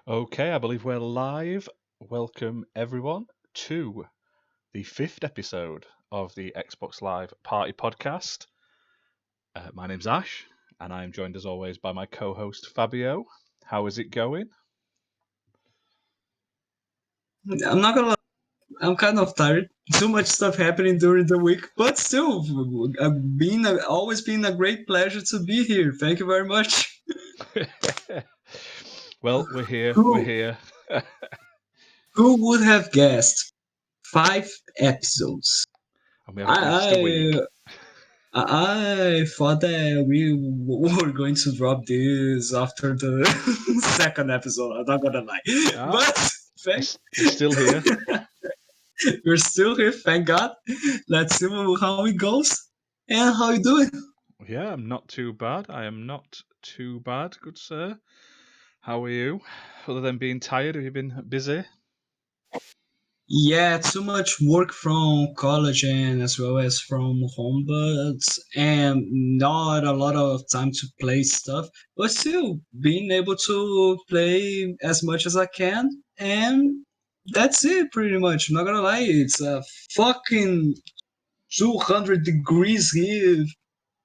Okay, I believe we're live. Welcome everyone to the 5th episode of the Xbox Live Party Podcast. My name's Ash, and I am joined as always by my co-host Fabio. How is it going? I'm not gonna lie, I'm kind of tired. Too much stuff happening during the week, but still, always been a great pleasure to be here. Thank you very much. Well, we're here. We're Who here. who would have guessed 5 episodes? And we haven't missed a week. I thought that we were going to drop this after the second episode. I'm not gonna lie, but We're still here. we're still here. Thank God. Let's see how it goes and how you doing. Yeah, I'm not too bad. I am not too bad, good sir. How are you? Other than being tired, have you been busy? Yeah, too much work from college and as well as from home, but and not a lot of time to play stuff. But still, being able to play as much as I can, and that's it pretty much. I'm not gonna lie, it's a fucking 200 degrees here.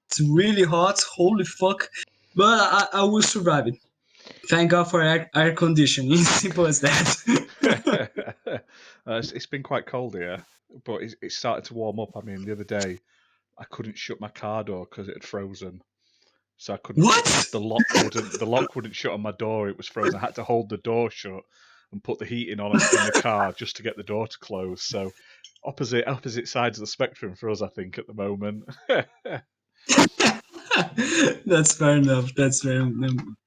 It's really hot, holy fuck. But I will survive it. Thank God for air conditioning. Simple as that. It's been quite cold here, but it's started to warm up. I mean, the other day I couldn't shut my car door because it had frozen, so I couldn't. What? The lock wouldn't shut on my door. It was frozen. I had to hold the door shut and put the heating on in the car just to get the door to close. So opposite sides of the spectrum for us, I think, at the moment. That's fair enough. That's fair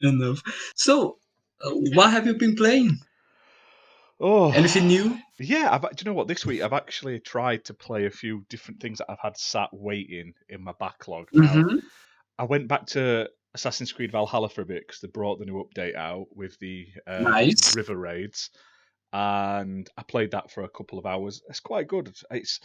enough. So, what have you been playing? Oh, Anything new? yeah. Do you know what? This week I've actually tried to play a few different things that I've had sat waiting in my backlog. Now, Mm-hmm. I went back to Assassin's Creed Valhalla for a bit because they brought the new update out with the Nice. river raids, and I played that for a couple of hours. It's quite good. It's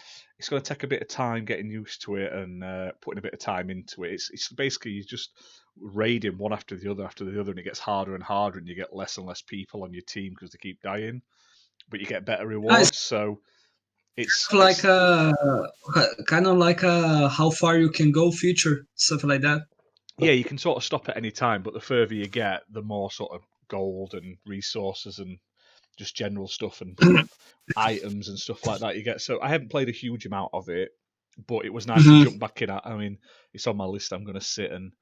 going to take a bit of time getting used to it and putting a bit of time into it. It's basically you just raiding one after the other, and it gets harder and harder, and you get less and less people on your team because they keep dying, but you get better Nice. rewards. So it's Like kind of like a how far you can go feature, stuff like that. yeah, you can sort of stop at any time, but the further you get, the more sort of gold and resources and just general stuff and items and stuff like that you get. So I haven't played a huge amount of it, but it was nice to jump back in. I mean, it's on my list. I'm going to sit and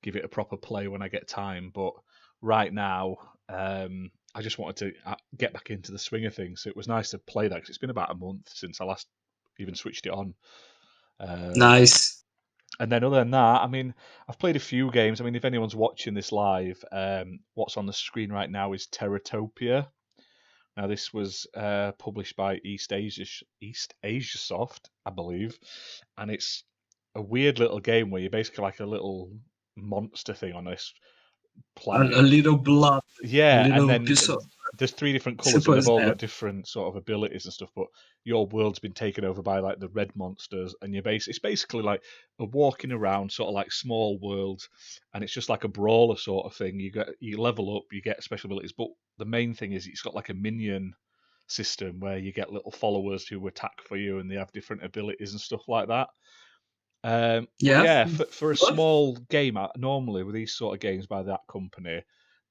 give it a proper play when I get time. But right now, I just wanted to get back into the swing of things. So it was nice to play that because it's been about a month since I last even switched it on. Nice. And then other than that, I mean, I've played a few games. I mean, if anyone's watching this live, what's on the screen right now is Teratopia. Now, this was published by East Asia Soft, I believe, and it's a weird little game where you're basically like a little monster thing on this planet. A little blob. Yeah, A and little then piece of. there's 3 different colours Simple and as they've all that. got different sort of abilities and stuff. But your world's been taken over by like the red monsters, and it's basically like a walking around sort of like small world, and it's just like a brawler sort of thing. You level up, you get special abilities, but the main thing is it's got like a minion system where you get little followers who attack for you, and they have different abilities and stuff like that. But Yeah. yeah, for a small game, normally with these sort of games by that company,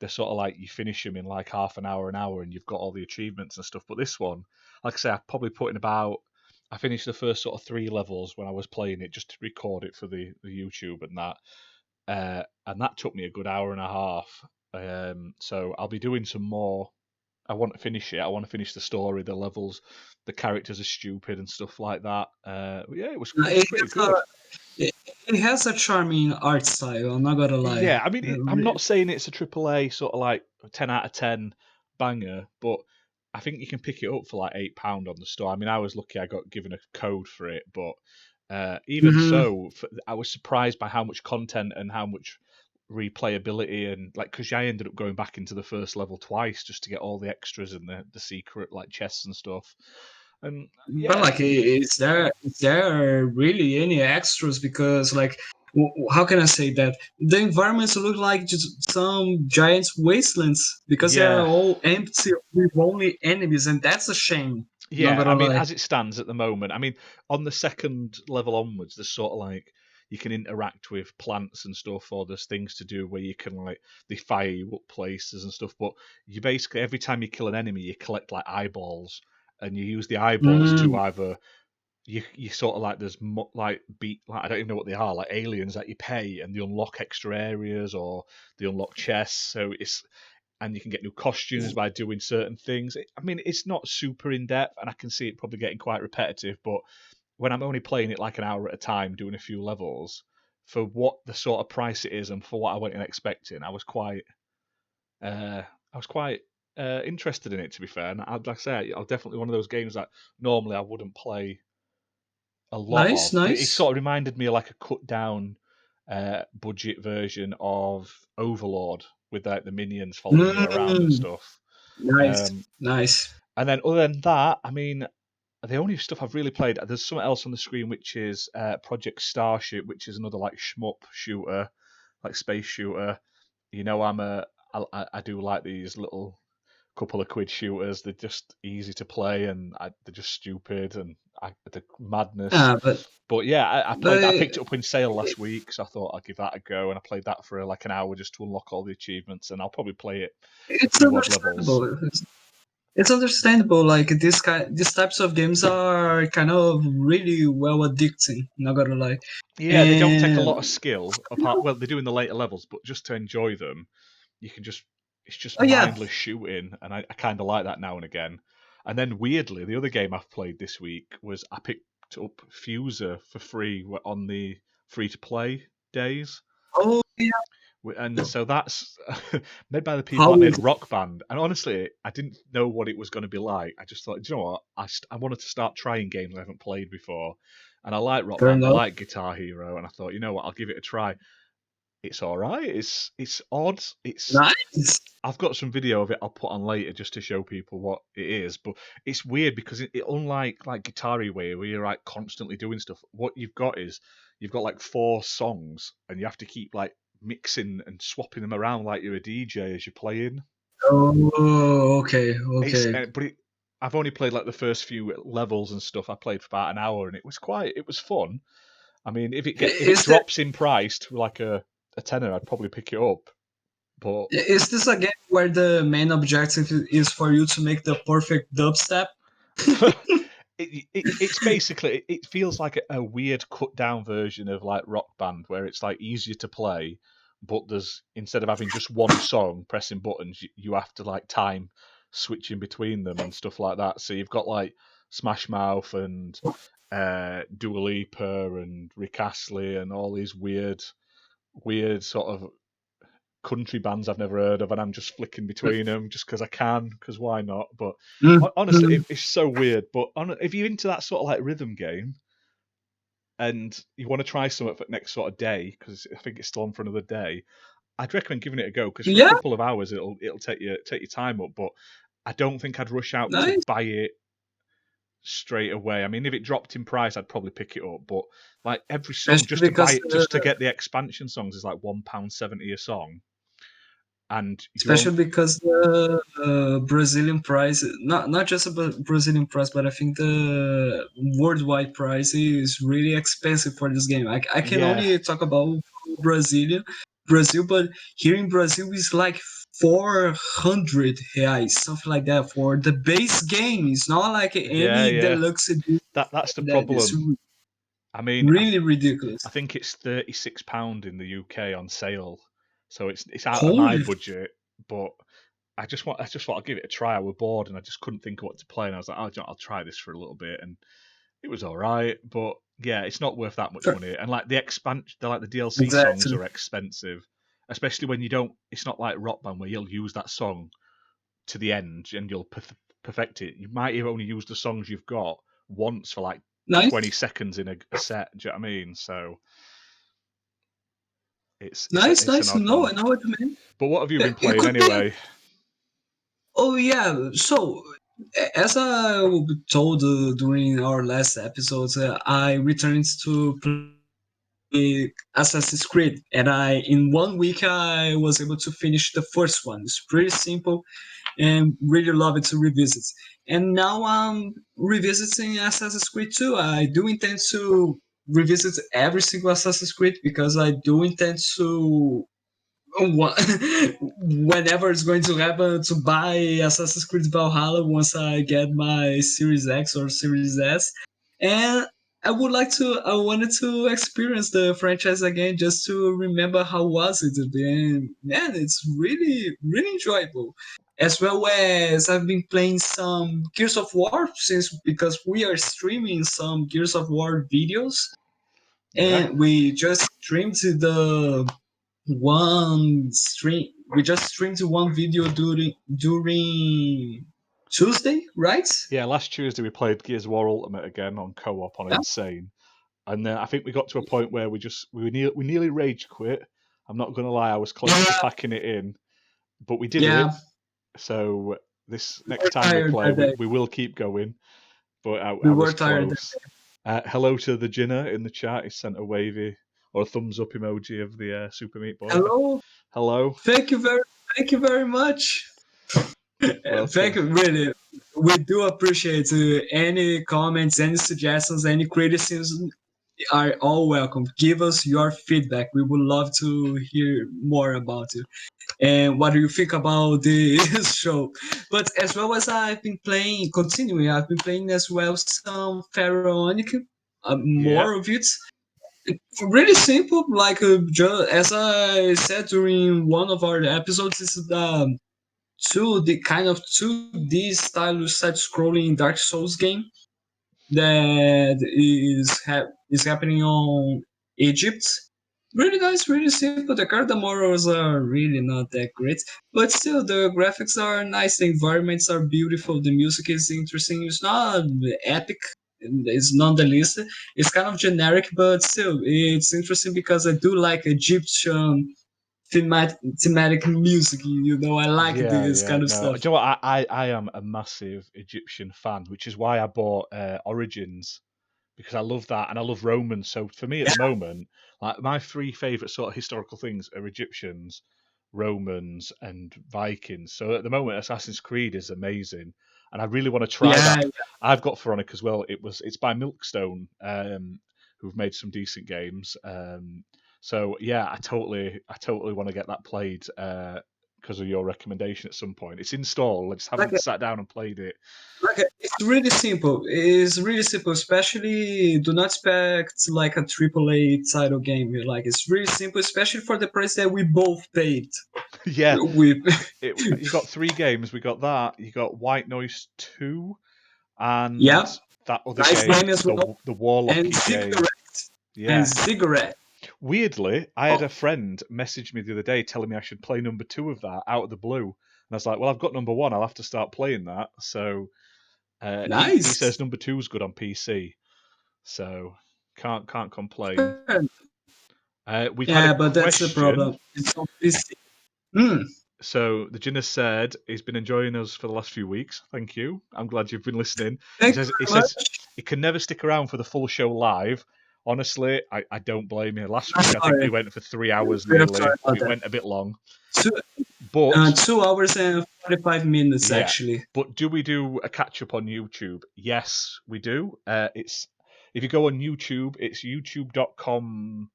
they're sort of like you finish them in like half an hour, and you've got all the achievements and stuff. But this one, like I say, I probably put in about. I finished the first sort of 3 levels when I was playing it just to record it for the YouTube and that took me a good hour and a half. So I'll be doing some more. I want to finish it. I want to finish the story, the levels, the characters are stupid and stuff like that. Yeah, it was It pretty has good. it has a charming art style. I'm not gonna lie. Yeah, I mean, I'm not saying it's a AAA sort of like 10 out of 10 banger, but I think you can pick it up for like £8 on the store. I mean, I was lucky I got given a code for it, but even Mhm. so, I was surprised by how much content and how much replayability and like because I ended up going back into the first level twice just to get all the extras and the secret like chests and stuff. And But yeah, like, is there really any extras? Because like how can I say that? The environments look like just some giant wastelands because they are Yeah, all empty with only enemies, and that's a shame. Not yeah. I gonna mean, lie. as it stands at the moment, I mean, on the second level onwards, there's sort of like you can interact with plants and stuff, or there's things to do where you can like they fire you up places and stuff. But you basically every time you kill an enemy, you collect like eyeballs, and you use the eyeballs to Mm. either you sort of like there's like beat like I don't even know what they are like aliens that you pay and they unlock extra areas or they unlock chests. So it's and you can get new costumes by doing certain things. I mean, it's not super in depth, and I can see it probably getting quite repetitive. But when I'm only playing it like an hour at a time, doing a few levels, for what the sort of price it is and for what I went in expecting, uh, I was quite interested in it. To be fair, and I'd like I say, I'm definitely one of those games that normally I wouldn't play a lot Nice, of. It nice. sort of reminded me of like a cut down budget version of Overlord with like the minions following you around and Mm. stuff. Nice, Um, nice. and then other than that, I mean, the only stuff I've really played, there's something else on the screen which is Project Starship, which is another like shmup shooter, like space shooter. You know, I do like these little couple of quid shooters. They're just easy to play and they're just stupid and the madness. But But yeah, I played that. I but picked it up in sale last week, so I thought I'd give that a go. And I played that for like an hour just to unlock all the achievements. And I'll probably play it a it's few odd levels. understandable. It's understandable. Like these types of games are kind of really well addicting. Not gonna lie. Yeah, they don't take a And lot of skill apart. Well, they do in the later levels, but just to enjoy them, you can just it's just oh yeah, mindless shooting, and I kind of like that now and again. And then weirdly, the other game I've played this week was I picked up Fuser for free on the free to play days. oh yeah. And so that's made by the people How that made is Rock Band. And honestly, I didn't know what it was going to be like. I just thought, do you know what? I wanted to start trying games I haven't played before. And I like Rock fair Band, I enough? like Guitar Hero, and I thought, you know what? I'll give it a try. It's all right. It's odd. Nice. I've got some video of it I'll put on later just to show people what it is. But it's weird because it unlike like Guitar Hero where you're like constantly doing stuff. What you've got is you've got like 4 songs and you have to keep like mixing and swapping them around like you're a DJ as you're playing. Oh, okay, It's okay. but I've only played like the first few levels and stuff. I played for about an hour and it was fun. I mean, if it Is that drops in price to like a tenner, I'd probably pick it up. But is this a game where the main objective is for you to make the perfect dubstep? it's basically it feels like a weird cut down version of like Rock Band where it's like easier to play, but there's instead of having just one song pressing buttons, you have to like time switching between them and stuff like that. So you've got like Smash Mouth and Dua Lipa and Rick Astley and all these weird sort of country bands I've never heard of, and I'm just flicking between them just because I can, because why not? But honestly, Mhm. it's so weird. But if you're into that sort of like rhythm game and you want to try something for next sort of day, because I think it's still on for another day, I'd recommend giving it a go because for a Yeah, couple of hours it'll take your time up. But I don't think I'd rush out to nice. buy it straight away. I mean, if it dropped in price, I'd probably pick it up. But like every song, Especially just to buy because it, just to get the expansion songs, is like £1.70 a song, and you're on. especially because the Brazilian price, not just about Brazilian price, but I think the worldwide price is really expensive for this game. I can Yeah, only talk about Brazil, but here in Brazil is like 400 reais, something like that for the base game. It's not like yeah, any yeah. deluxe edition That's the that is problem. I mean, really ridiculous. I think it's £36 in the UK on sale, so it's out of my Holy, budget. But I just thought I'd give it a try. I was bored and I just couldn't think of what to play, and I was like, oh, I'll try this for a little bit, and it was all right. But yeah, it's not worth that much money. And like the expansion, like the DLC songs exactly. are expensive, especially when you don't. It's not like Rock Band where you'll use that song to the end and you'll perfect it. You might have only used the songs you've got once for like Nice, 20 seconds in a set. Do you know what I mean? So nice, it's an nice. odd No, one. I know what you mean. But what have you been It playing could be. anyway? Oh yeah. So as I told during our last episodes, I returned to playing Assassin's Creed, and in 1 week I was able to finish the first one. It's pretty simple, and really love it to revisit. And now I'm revisiting Assassin's Creed 2. I do intend to revisit every single Assassin's Creed because I do intend to whenever it's going to happen to buy Assassin's Creed Valhalla once I get my Series X or Series S. And I wanted to experience the franchise again just to remember how was it. And man, it's really, really enjoyable. As well as I've been playing some Gears of War because we are streaming some Gears of War videos, Yeah. and we just streamed the one stream. We just streamed one video during Tuesday, right? Yeah, last Tuesday we played Gears of War Ultimate again on co-op on Yeah. Insane, and then I think we got to a point where we nearly rage quit. I'm not gonna lie, I was close to packing it in, but we did it. So this next time we play, we will keep going. But I was close. Hello to the Jinner in the chat. He sent a wavy or a thumbs up emoji of the Super Meat Boy. Hello. Thank you very much. Thank you, really. We do appreciate any comments, any suggestions, any criticism are all welcome. Give us your feedback. We would love to hear more about it. And what do you think about this show? But as well as I've been playing as well some Pharaonic, more of it. Really simple, like as I said during one of our episodes, is the kind of 2D style side-scrolling Dark Souls game that is happening on Egypt. Really nice, really simple. The card morals are really not that great, but still the graphics are nice. The environments are beautiful. The music is interesting. It's not epic. It's not the least. It's kind of generic, but still it's interesting because I do like Egyptian thematic music. I like this kind of stuff. Do you know what? I am a massive Egyptian fan, which is why I bought Origins, because I love that and I love Romans. So for me at the moment, like my three favorite sort of historical things are Egyptians, Romans, and Vikings. So at the moment, Assassin's Creed is amazing, and I really want to try that. Yeah. I've got Pharaonic as well. It's by Milkstone, who've made some decent games. So yeah, I totally want to get that played because of your recommendation at some point. It's installed. I just haven't sat down and played it. It's really simple. It's really simple. Especially, do not expect like a AAA title game. It's really simple, especially for the price that we both paid. Yeah, you got 3 games. We got that. You got White Noise 2, and that other game as well. The Warlock game. Yeah. And Cigarette. Weirdly, I had a friend message me the other day telling me I should play number 2 of that out of the blue, and I was like, "Well, I've got number 1. I'll have to start playing that." So. Nice. He says number 2 is good on PC, so can't complain. We've had a but that's the problem. It's on PC. So the Jinner said he's been enjoying us for the last few weeks. Thank you. I'm glad you've been listening. He says he can never stick around for the full show live. Honestly, I don't blame you. Last week I think we went for 3 hours nearly. It went a bit long. 2 hours and 45 minutes actually. But do we do a catch up on YouTube? Yes, we do. If you go on YouTube, it's youtube.com/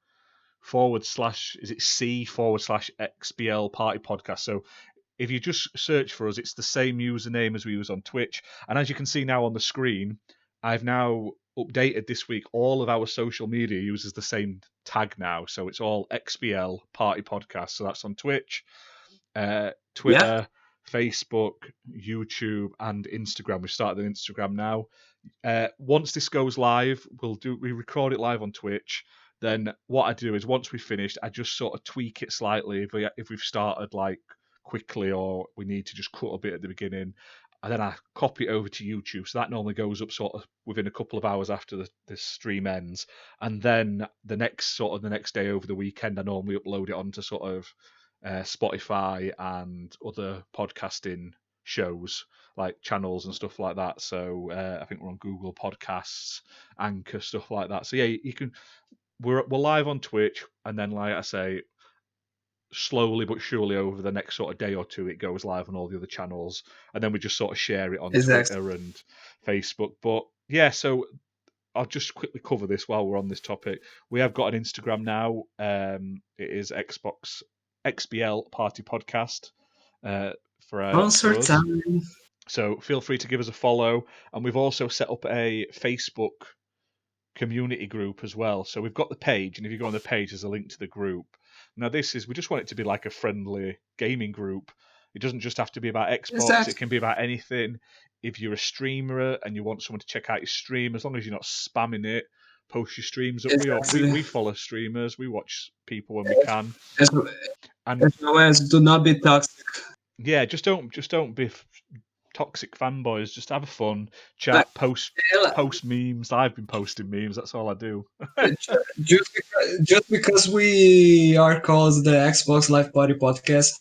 is it C/XBL Party Podcast. So if you just search for us, it's the same username as we use on Twitch. And as you can see now on the screen, I've now updated this week. All of our social media uses the same tag now. So it's all XBL Party Podcast. So that's on Twitch, Twitter, Facebook, YouTube, and Instagram. We've started an Instagram now. Once this goes live, we record it live on Twitch. Then what I do is once we've finished, I just sort of tweak it slightly if we've started like quickly or we need to just cut a bit at the beginning. And then I copy it over to YouTube. So that normally goes up sort of within a couple of hours after the stream ends. And then the next day over the weekend, I normally upload it onto sort of Spotify and other podcasting shows like channels and stuff like that. So I think we're on Google Podcasts, Anchor, stuff like that. So yeah, you can. we're live on Twitch, and then, like I say, slowly but surely over the next sort of day or two, it goes live on all the other channels, and then we just sort of share it on Exactly. Twitter and Facebook. But yeah, so I'll just quickly cover this while we're on this topic. We have got an Instagram now. It is XBL Party Podcast for Sponsor us. time. So feel free to give us a follow, and we've also set up a Facebook community group as well. So we've got the page, and if you go on the page, there's a link to the group. Now we just want it to be like a friendly gaming group. It doesn't just have to be about Xbox. It can be about anything. If you're a streamer and you want someone to check out your stream, as long as you're not spamming it, post your streams up. We follow streamers. We watch people when we can. As well as do not be toxic. Yeah, just don't be toxic fanboys. Just have a fun chat, post memes. I've been posting memes. That's all I do. just because we are called the Xbox Live Party Podcast,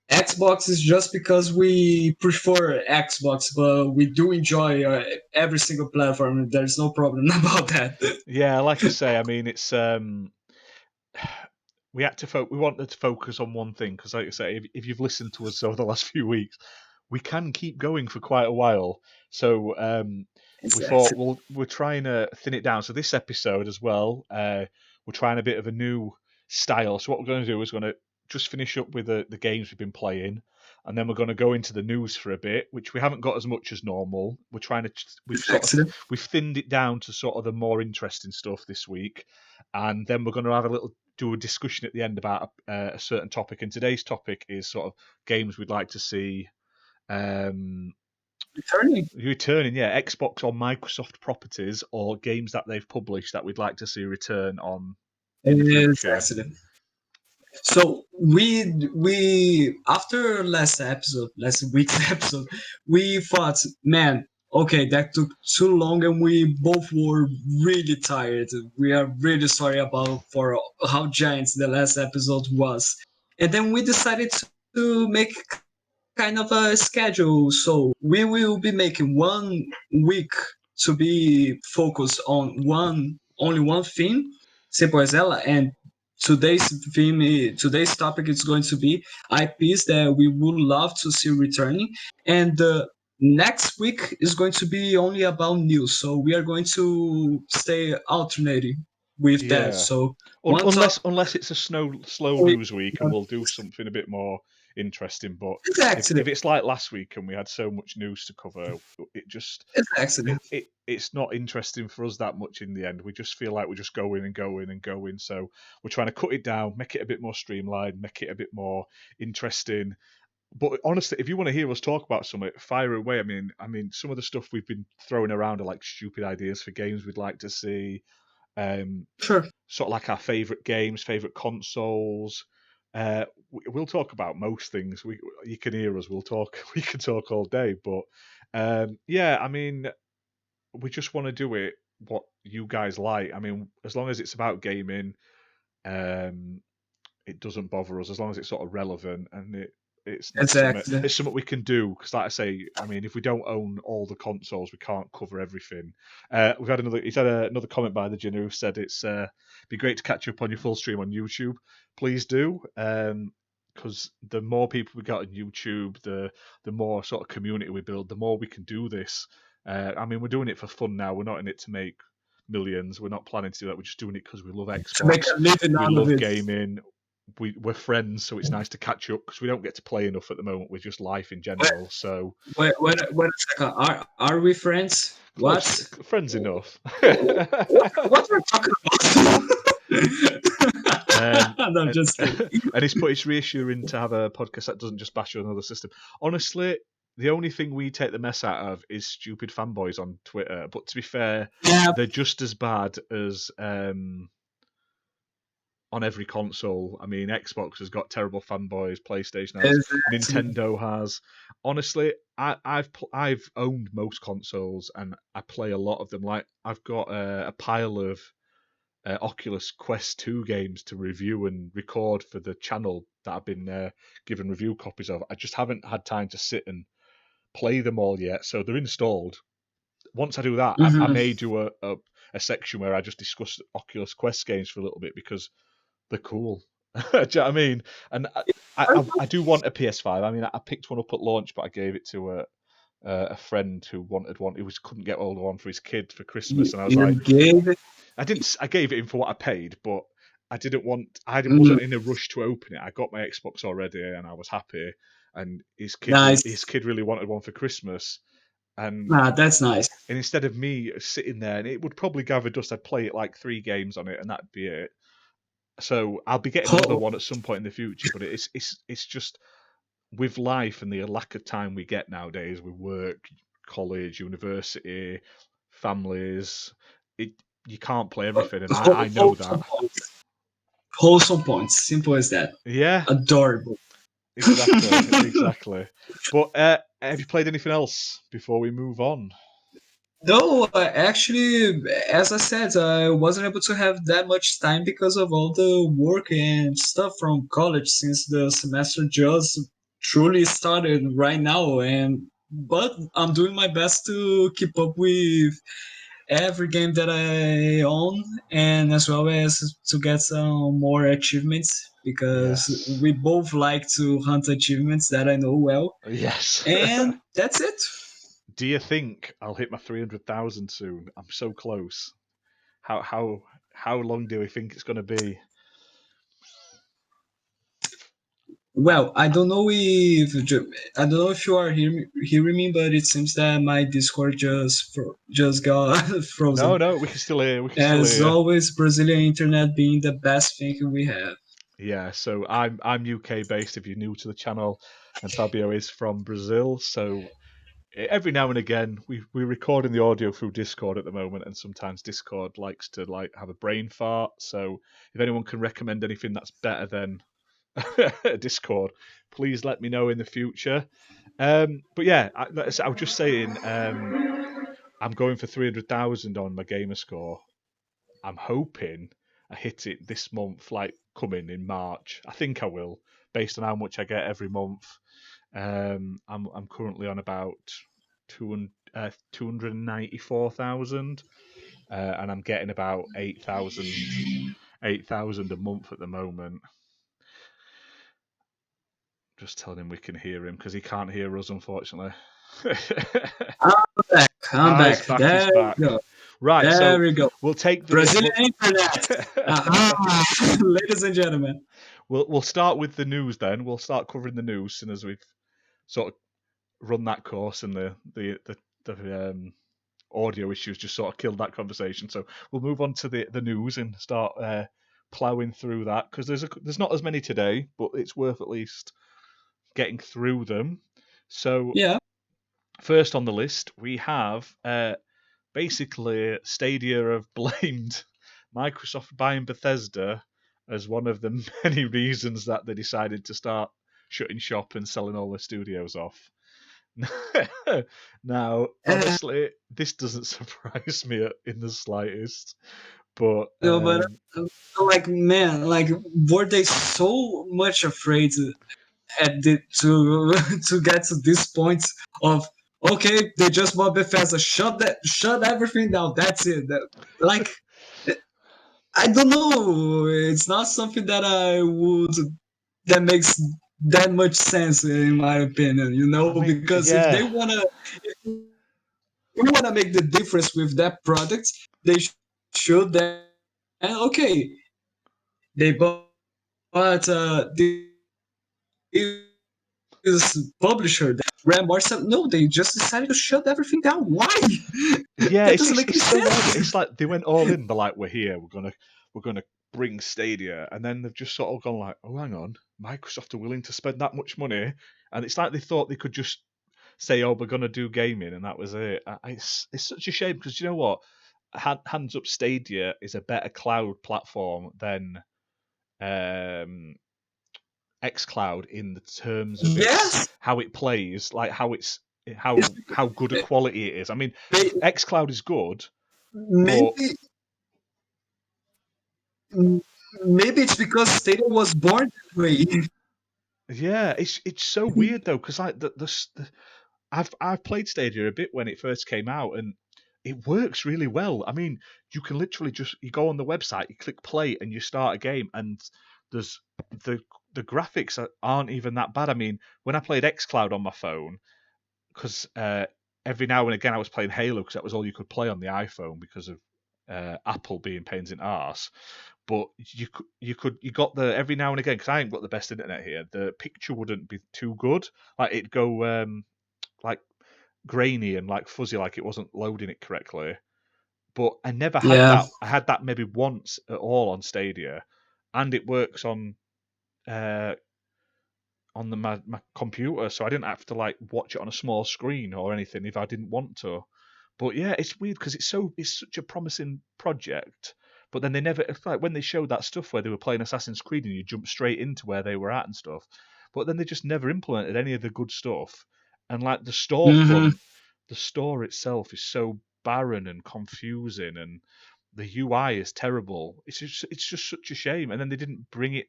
Xbox is just because we prefer Xbox, but we do enjoy every single platform. There's no problem about that. Yeah, like I say, I mean, it's we wanted to focus on one thing because, like I say, if you've listened to us over the last few weeks, we can keep going for quite a while. So we thought we're trying to thin it down. So this episode as well, we're trying a bit of a new style. So what we're going to do is going to just finish up with the games we've been playing, and then we're going to go into the news for a bit, which we haven't got as much as normal. We're trying to we've thinned it down to sort of the more interesting stuff this week, and then we're going to have do a discussion at the end about a certain topic. And today's topic is sort of games we'd like to see returning, yeah, Xbox or Microsoft properties or games that they've published that we'd like to see return on in the future. So we after last week's episode, we thought, man, okay, that took too long, and we both were really tired. We are really sorry for how giant the last episode was, and then we decided to make kind of a schedule. So we will be making 1 week to be focused on only one theme, simple as that, and today's topic is going to be IPs that we would love to see returning, and next week is going to be only about news. So we are going to stay alternating with that. So unless it's a slow news week, and we'll do something a bit more interesting. But if it's like last week and we had so much news to cover, it just it's not interesting for us that much in the end. We just feel like we're just going and going and going. So we're trying to cut it down, make it a bit more streamlined, make it a bit more interesting. But honestly, if you want to hear us talk about something, fire away. I mean, some of the stuff we've been throwing around are like stupid ideas for games we'd like to see. Sure. Sort of like our favourite games, favourite consoles. We'll talk about most things. You can hear us. We can talk all day. But yeah, I mean, we just want to do it what you guys like. I mean, as long as it's about gaming, it doesn't bother us. As long as it's sort of relevant and it's something we can do. Because, like I say, I mean, if we don't own all the consoles, we can't cover everything. He's had another comment by the Jinu who said it's be great to catch up on your full stream on YouTube. Please do, because the more people we got on YouTube, the more sort of community we build, the more we can do this. I mean, we're doing it for fun now. We're not in it to make millions. We're not planning to do that. We're just doing it because we love Xbox. We love gaming. We're friends, so it's nice to catch up because we don't get to play enough at the moment with just life in general. Wait a second. Are we friends? What? Friends enough. What are you talking about? No, just kidding. And it's reassuring to have a podcast that doesn't just bash on another system. Honestly, the only thing we take the mess out of is stupid fanboys on Twitter. But to be fair, they're just as bad as on every console. I mean, Xbox has got terrible fanboys, PlayStation has, Nintendo has. Honestly, I've owned most consoles and I play a lot of them. Like, I've got a pile of Oculus Quest 2 games to review and record for the channel that I've been given review copies of. I just haven't had time to sit and play them all yet, so they're installed. Once I do that, I may do a section where I just discuss Oculus Quest games for a little bit because they're cool. Do you know what I mean? And I do want a PS5. I mean, I picked one up at launch, but I gave it to a friend who wanted one. He couldn't get hold of one for his kid for Christmas, and I was like, I gave it him for what I paid, but I wasn't in a rush to open it. I got my Xbox already, and I was happy. And his kid really wanted one for Christmas, and that's nice. And instead of me sitting there, and it would probably gather dust, I'd play it like 3 games on it, and that'd be it. So I'll be getting another one at some point in the future, but it's just with life and the lack of time we get nowadays with work, college, university, families, you can't play everything, and I know that. Wholesome points, simple as that. Yeah, adorable. Exactly. But have you played anything else before we move on? No, actually, as I said, I wasn't able to have that much time because of all the work and stuff from college since the semester just truly started right now. But I'm doing my best to keep up with every game that I own, and as well as to get some more achievements because we both like to hunt achievements, that I know well. Yes. And that's it. Do you think I'll hit my 300,000 soon? I'm so close. How long do we think it's going to be? Well, I don't know if you are hearing me, but it seems that my Discord just got frozen. No, we can still hear. As always, Brazilian internet being the best thing we have. Yeah, so I'm UK based. If you're new to the channel, and Fabio is from Brazil, so every now and again we're recording the audio through Discord at the moment, and sometimes Discord likes to have a brain fart. So if anyone can recommend anything that's better than Discord, please let me know in the future. But yeah, I was just saying, I'm going for 300,000 on my gamer score. I'm hoping I hit it this month, like coming in March. I think I will, based on how much I get every month. I'm currently on about 294,000, and I'm getting about 8,000 a month at the moment. Just telling him we can hear him because he can't hear us, unfortunately. I'm back. There we go. Right, there we go. We'll take the Brazilian internet. Ladies and gentlemen. We'll start with the news then. We'll start covering the news as soon as we've sort of run that course, and the audio issues just sort of killed that conversation. So we'll move on to the news and start ploughing through that, because there's not as many today, but it's worth at least getting through them. So yeah, first on the list we have basically Stadia have blamed Microsoft buying Bethesda as one of the many reasons that they decided to start shutting shop and selling all their studios off. Now, honestly, this doesn't surprise me in the slightst. But no, but were they so much afraid to get to this point of, okay, they just bought Bethesda, shut everything down, that's it? I don't know. It's not something that makes that much sense in my opinion, because if they wanna make the difference with that product, they should then, okay, they bought this publisher, Ram Marcel. No, they just decided to shut everything down. Why? Yeah, it's so weird. It's like they went all in. They're like, we're here. We're gonna bring Stadia, and then they've just sort of gone like, oh, hang on, Microsoft are willing to spend that much money, and it's like they thought they could just say, oh, we're gonna do gaming, and that was it. It's such a shame, because you know what? Hands up, Stadia is a better cloud platform than xCloud in the terms of how it plays, like how good a quality it is. I mean, xCloud is good. Maybe it's because Stadia was born that way. Yeah, it's so weird though, because like I've played Stadia a bit when it first came out, and it works really well. I mean, you can literally you go on the website, you click play, and you start a game, and there's the graphics aren't even that bad. I mean, when I played xCloud on my phone, because every now and again I was playing Halo because that was all you could play on the iPhone because of Apple being pains in arse. But you got the every now and again, because I ain't got the best internet here. The picture wouldn't be too good. Like it'd go like grainy and like fuzzy, like it wasn't loading it correctly. But I never had Yeah. that. I had that maybe once at all on Stadia, and it works on my computer, so I didn't have to like watch it on a small screen or anything if I didn't want to. But yeah, it's weird because it's such a promising project. But then they never, it's like when they showed that stuff where they were playing Assassin's Creed and you jump straight into where they were at and stuff. But then they just never implemented any of the good stuff. And like the storefront, the store itself is so barren and confusing, and the UI is terrible. It's just such a shame. And then they didn't bring it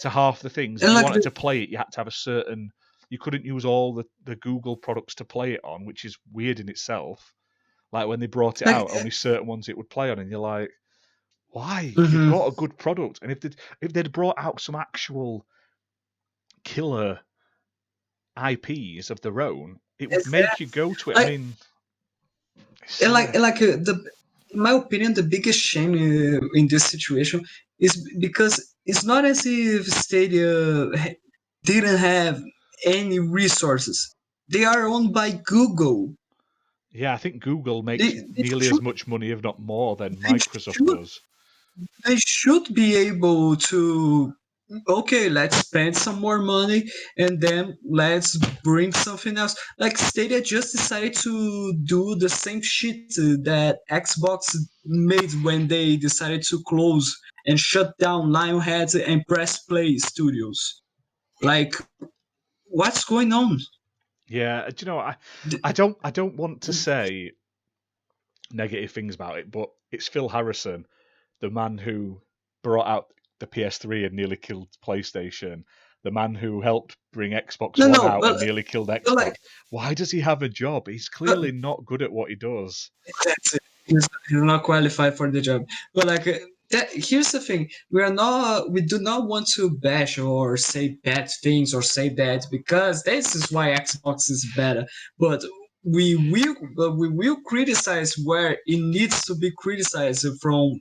to half the things. If you wanted to play it, you had to have a certain. You couldn't use all the Google products to play it on, which is weird in itself. Like when they brought it out, only certain ones it would play on, and you're like, why? You've got a good product, and if they'd brought out some actual killer IPs of their own, it would make you go to it. I mean, in my opinion, the biggest shame in this situation is because it's not as if Stadia didn't have any resources. They are owned by Google. Yeah, I think Google makes nearly as much money, if not more, than Microsoft does. They should be able to, okay, let's spend some more money and then let's bring something else. Like Stadia just decided to do the same shit that Xbox made when they decided to close and shut down Lionhead and Press Play studios. Like, what's going on? Yeah, do you know, I don't want to say negative things about it, but it's Phil Harrison, the man who brought out the PS3 and nearly killed PlayStation, the man who helped bring Xbox One out and nearly killed Xbox. Why does he have a job? He's clearly not good at what he does. That's it. He's not qualified for the job. But like, here's the thing: we do not want to bash or say bad things or say that, because this is why Xbox is better. But we will criticize where it needs to be criticized from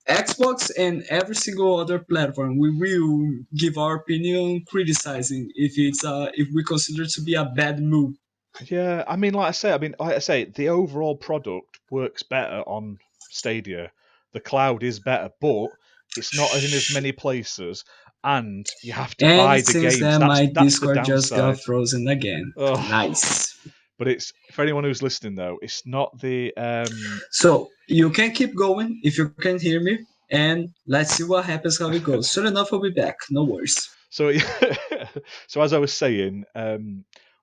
Xbox and every single other platform. We will give our opinion criticizing if we consider it to be a bad move. Yeah, I mean, like I say, the overall product works better on Stadia. The cloud is better, but it's not in as many places, and you have to buy the games. That my Discord just got frozen again. Oh. Nice. But it's, for anyone who's listening though, it's not the. So you can keep going if you can hear me, and let's see what happens, how it goes. Soon enough, I'll be back. No worries. So, so as I was saying,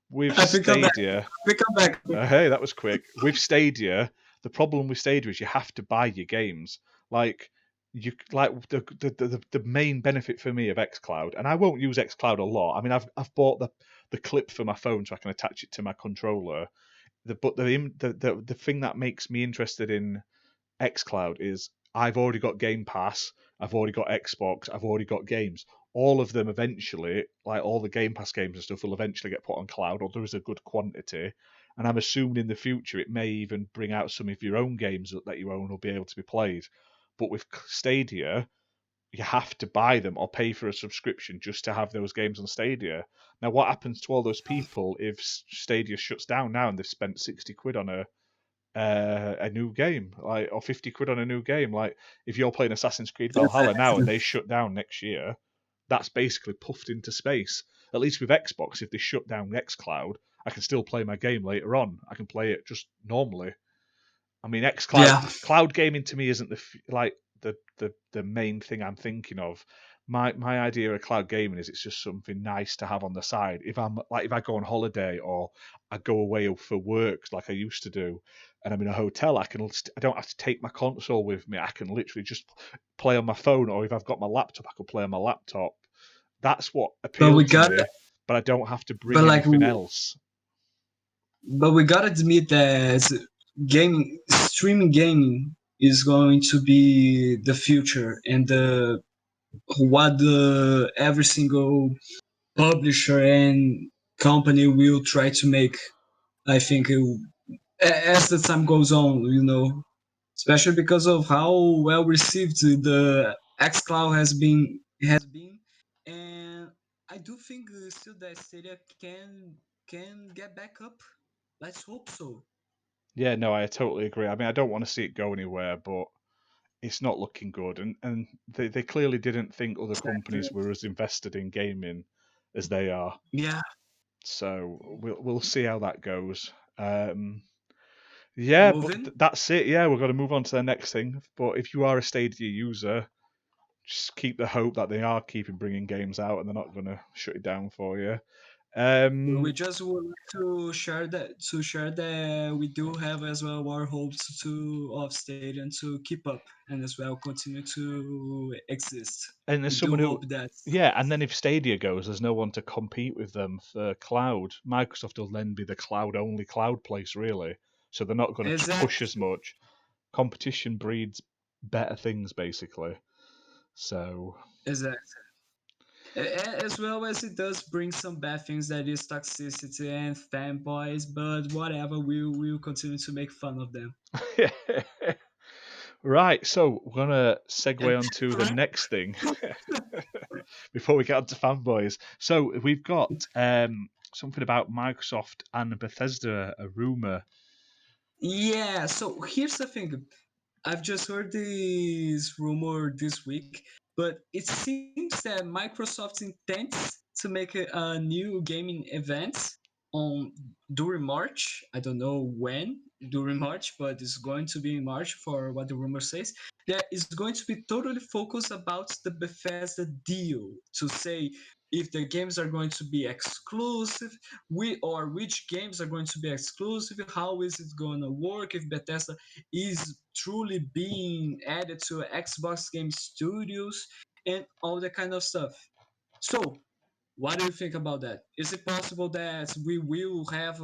with Stadia, hey, that was quick. With Stadia, the problem with Stadia is you have to buy your games. Like the main benefit for me of xCloud, and I won't use xCloud a lot. I mean, I've bought the clip for my phone so I can attach it to my controller. But the thing that makes me interested in xCloud is I've already got Game Pass, I've already got Xbox, I've already got games. All of them eventually, like all the Game Pass games and stuff, will eventually get put on cloud, or there is a good quantity. And I'm assuming in the future it may even bring out some of your own games that you own will be able to be played. But with Stadia, you have to buy them or pay for a subscription just to have those games on Stadia. Now, what happens to all those people if Stadia shuts down now and they've spent 60 quid on a new game, like, or 50 quid on a new game? Like, if you're playing Assassin's Creed Valhalla now and they shut down next year, that's basically puffed into space. At least with Xbox, if they shut down xCloud, I can still play my game later on. I can play it just normally. I mean, xCloud, cloud gaming to me isn't the main thing I'm thinking of. My idea of cloud gaming is it's just something nice to have on the side. If I go on holiday or I go away for work like I used to do, and I'm in a hotel, I don't have to take my console with me. I can literally just play on my phone, or if I've got my laptop, I can play on my laptop. That's what appeals to me. But I don't have to bring anything else. But we gotta admit that gaming, streaming gaming is going to be the future, and the what the every single publisher and company will try to make. I think as the time goes on, especially because of how well received the xCloud has been, and I do think still that Stadia can get back up. Let's hope so. Yeah, no, I totally agree. I mean, I don't want to see it go anywhere, but it's not looking good. And they clearly didn't think other Exactly. companies were as invested in gaming as they are. Yeah, So we'll see how that goes. Yeah, but moving. that's it. Yeah, we're going to move on to the next thing. But if you are a Stadia user, just keep the hope that they are keeping bringing games out and they're not going to shut it down for you. We just would like to share that we do have as well our hopes to of Stadium to keep up and as well continue to exist. And there's We do someone who, hope that. yeah, and then if Stadia goes, there's no one to compete with them for cloud. Microsoft will then be the cloud-only cloud place, really. So they're not going to push as Exactly. much. Competition breeds better things, basically. So, Exactly. As well as it does bring some bad things that is toxicity and fanboys, but whatever, we'll continue to make fun of them. right. So we're gonna And segue on to the next thing before we get on to fanboys. So we've got something about Microsoft and Bethesda, a rumor. yeah, so here's the thing. I've just heard this rumor this week, but it seems that Microsoft intends to make a new gaming event on during March. I don't know when during March, but it's going to be in March for what the rumor says. That is going to be totally focused about the Bethesda deal to say if the games are going to be exclusive, or which games are going to be exclusive, how is it going to work if Bethesda is truly being added to Xbox Game Studios and all that kind of stuff. So, what do you think about that? Is it possible that we will have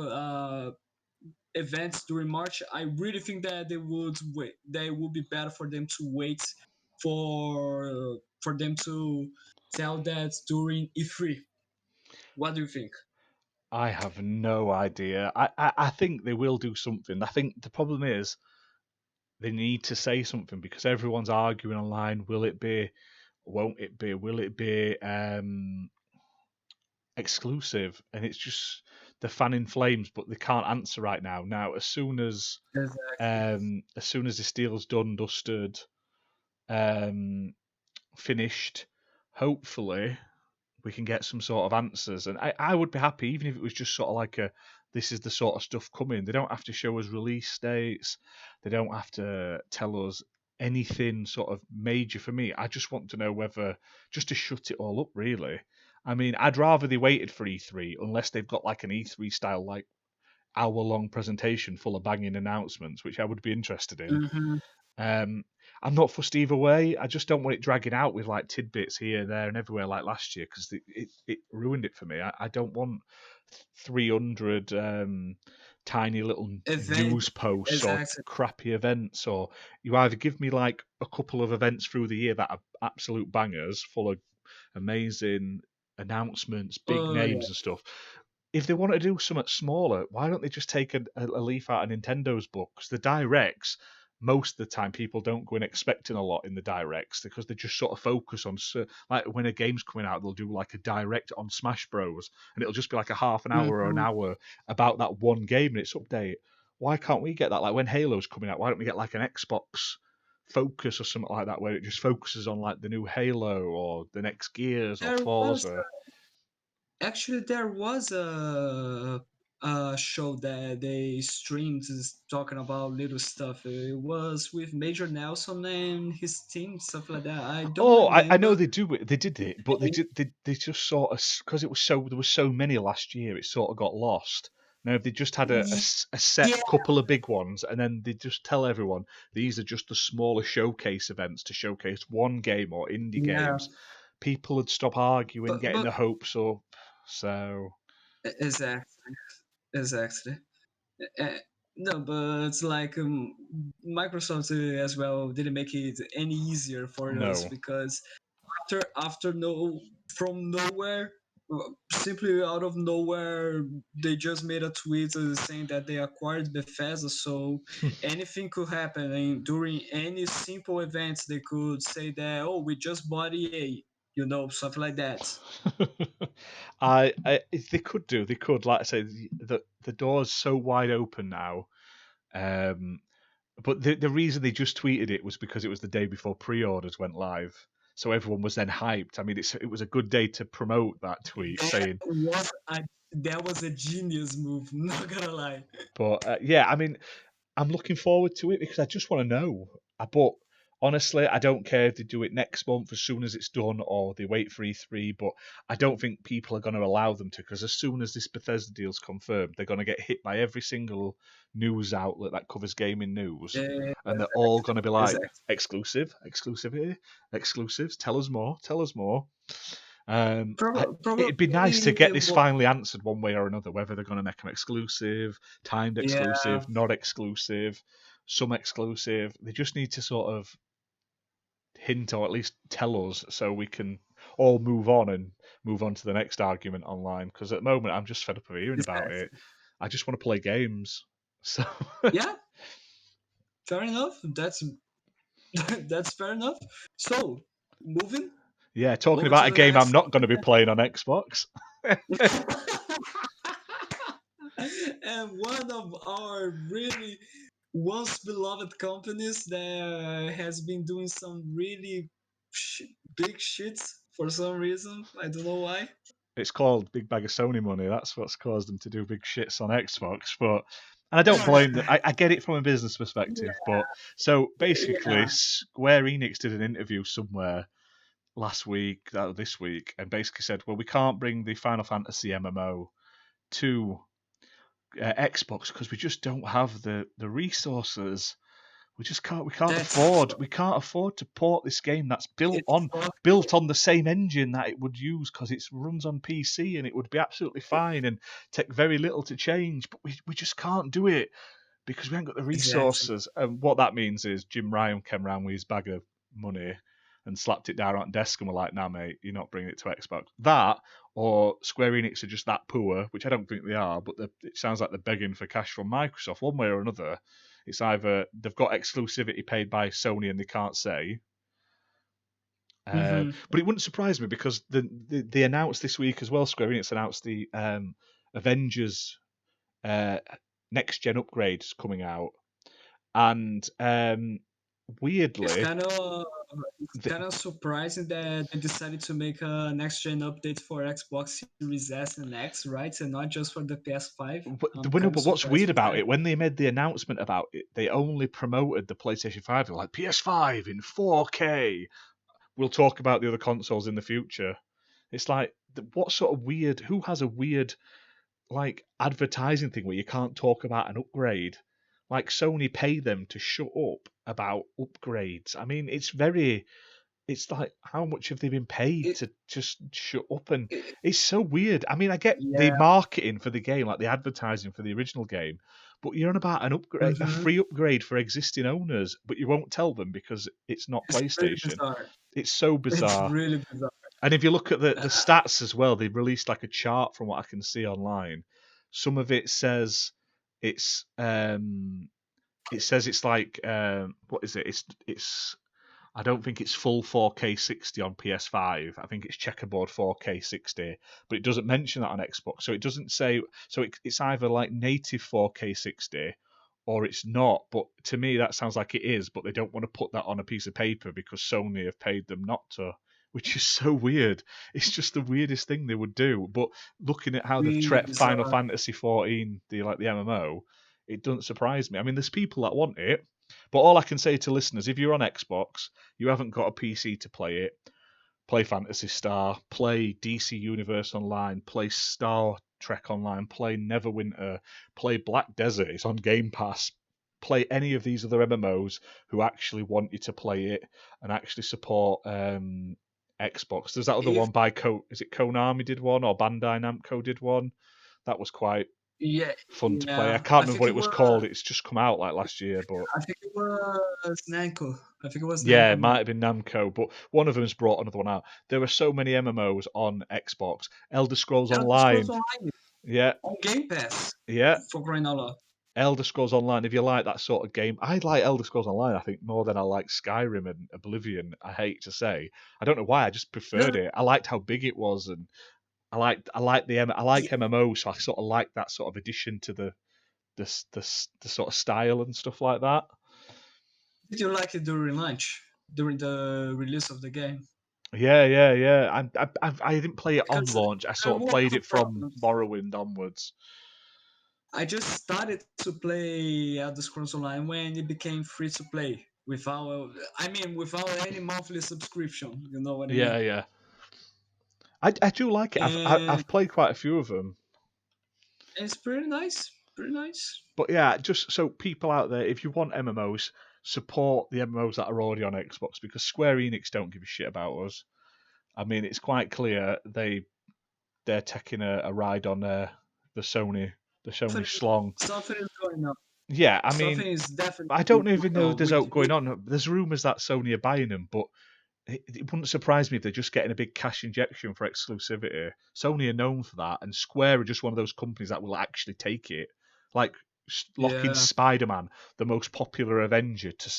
events during March? I really think that they would wait. That it would be better for them to wait for them to tell that during E3. What do you think? I have no idea. I think they will do something. I think the problem is they need to say something because everyone's arguing online. Will it be? Won't it be? Will it be exclusive? And it's just the fan in flames, but they can't answer right now. Now, Exactly. as soon as this deal's done, dusted, um, finished, hopefully we can get some sort of answers. And I would be happy even if it was just sort of like a this is the sort of stuff coming. They don't have to show us release dates. They don't have to tell us anything sort of major for me. I just want to know whether just to shut it all up really. I mean, I'd rather they waited for E3 unless they've got like an E3 style like hour long presentation full of banging announcements, which I would be interested in. Mm-hmm. Um, I'm not fussed either way. I just don't want it dragging out with like tidbits here, there, and everywhere like last year because it ruined it for me. I don't want 300 tiny little Event. news posts or Exactly. crappy events, or you either give me like a couple of events through the year that are absolute bangers, full of amazing announcements, big Oh names yeah. and stuff. If they want to do something smaller, why don't they just take a leaf out of Nintendo's book? Because the directs, most of the time, people don't go in expecting a lot in the directs because they just sort of focus on like when a game's coming out, they'll do like a direct on Smash Bros. And it'll just be like a half an hour or an Mm-hmm. hour about that one game and its update. Why can't we get that? Like when Halo's coming out, why don't we get like an Xbox focus or something like that where it just focuses on like the new Halo or the next Gears or There was Forza? Actually, there was a show that they streamed talking about little stuff. It was with Major Nelson and his team, stuff like that. I don't Oh, I know remember. they do it. They did it, but they just sort of because it was so there was so many last year, it sort of got lost. Now, if they just had a set Yeah, couple of big ones, and then they just tell everyone these are just the smaller showcase events to showcase one game or indie yeah, games, people would stop arguing, getting but the hopes up. So exactly, exactly. No, but it's like Microsoft as well didn't make it any easier for us No. because after no from nowhere, simply out of nowhere, they just made a tweet saying that they acquired Bethesda. So anything could happen, and during any simple events, they could say that, oh, we just bought EA, something like that. They could do. They could, like I say, the door's so wide open now. But the reason they just tweeted it was because it was the day before pre-orders went live, so everyone was then hyped. I mean, it was a good day to promote that tweet, saying. That was a genius move. Not gonna lie. But yeah, I mean, I'm looking forward to it because I just want to know. But honestly, I don't care if they do it next month as soon as it's done or they wait for E3. But I don't think people are going to allow them to, because as soon as this Bethesda deal's confirmed, they're going to get hit by every single news outlet that covers gaming news. Yeah, And they're all going to be like, exactly. exclusivity, exclusives, tell us more. It'd be nice to Probably get this finally answered one way or another, whether they're going to make them exclusive, timed exclusive, Yeah. not exclusive, some exclusive. They just need to sort of hint or at least tell us so we can all move on to the next argument online. Because at the moment, I'm just fed up of hearing about it. I just want to play games. So Yeah, fair enough. That's fair enough. So moving. yeah, talking Over about to a the game I'm next. not going to be playing on Xbox. And one of our really once beloved companies that has been doing some really big shits for some reason. I don't know why. It's called Big Bag of Sony Money. That's what's caused them to do big shits on Xbox. And I don't blame them. I get it from a business perspective. But so basically, Yeah. Square Enix did an interview somewhere this week, and basically said, well, we can't bring the Final Fantasy MMO to Xbox because we just don't have the resources. We just can't. We can't afford. We can't afford to port this game that's built on the same engine that it would use, because it runs on PC and it would be absolutely fine and take very little to change. But we just can't do it because we haven't got the resources. And what that means is Jim Ryan came around with his bag of money and slapped it down on the desk and were like, "Nah, mate, you're not bringing it to Xbox." That, or Square Enix are just that poor, which I don't think they are, but it sounds like they're begging for cash from Microsoft one way or another. It's either they've got exclusivity paid by Sony and they can't say. But it wouldn't surprise me because they announced this week as well. Square Enix announced the Avengers next gen upgrades coming out, and weirdly, It's kind of surprising that they decided to make a next gen update for Xbox Series S and X, right? And not just for the PS5. But what's weird about it, when they made the announcement about it, they only promoted the PlayStation 5. They're like, PS5 in 4K. We'll talk about the other consoles in the future. It's like, what sort of weird, who has a weird, like, advertising thing where you can't talk about an upgrade? Like, Sony pay them to shut up about upgrades. I mean, it's like, how much have they been paid to just shut up? And it's so weird. I mean, I get the marketing for the game, like the advertising for the original game, but you're on about an upgrade, a free upgrade for existing owners, but you won't tell them because it's not PlayStation. It's so bizarre. It's really bizarre. And if you look at the stats as well, they released like a chart from what I can see online. Some of it says it's like what is it? It's I don't think it's full 4K 60 on PS5. I think it's checkerboard 4K 60, but it doesn't mention that on Xbox. So it doesn't say. So it's either like native 4K 60 or it's not. But to me, that sounds like it is. But they don't want to put that on a piece of paper because Sony have paid them not to, which is so weird. It's just the weirdest thing they would do. But looking at how they've treated Final Fantasy 14, the MMO, it doesn't surprise me. I mean, there's people that want it. But all I can say to listeners, if you're on Xbox, you haven't got a PC to play it, play Phantasy Star, play DC Universe Online, play Star Trek Online, play Neverwinter, play Black Desert, it's on Game Pass, play any of these other MMOs who actually want you to play it and actually support Xbox. There's that other one by is it Konami did one or Bandai Namco did one? That was quite Yeah, fun to play. I yeah. can't I remember think what it it was was. called. It's just come out like last year, but I think it was Namco. I think it was yeah, it Namco. might have been Namco. But one of them's brought another one out. There are so many MMOs on Xbox. Elder Scrolls Elder Scrolls Online. Online Yeah, on Game Pass yeah. for crying out loud. Elder Scrolls Online, if you like that sort of game, I like Elder Scrolls Online, I think, more than I like Skyrim and Oblivion, I hate to say. I don't know why, I just preferred No, it. I liked how big it was, and I like MMOs, so I sort of like that sort of addition to the sort of style and stuff like that. did you like it during launch, during the release of the game? Yeah. I didn't play it on Because launch. I there sort of were played some it from problems. Morrowind onwards. I just started to play Elder Scrolls Online when it became free to play without any monthly subscription. You know what I mean? Yeah. I do like it. And I've played quite a few of them. it's pretty nice. Pretty nice. But yeah, just so people out there, if you want MMOs, support the MMOs that are already on Xbox because Square Enix don't give a shit about us. I mean, it's quite clear they're taking a ride on the Sony Something, slong. something is going on. Yeah, I mean, Something is definitely I don't even going know if on there's with out going on. There's rumours that Sony are buying them, but it wouldn't surprise me if they're just getting a big cash injection for exclusivity. Sony are known for that, and Square are just one of those companies that will actually take it. Like locking yeah. Spider-Man, the most popular Avenger, to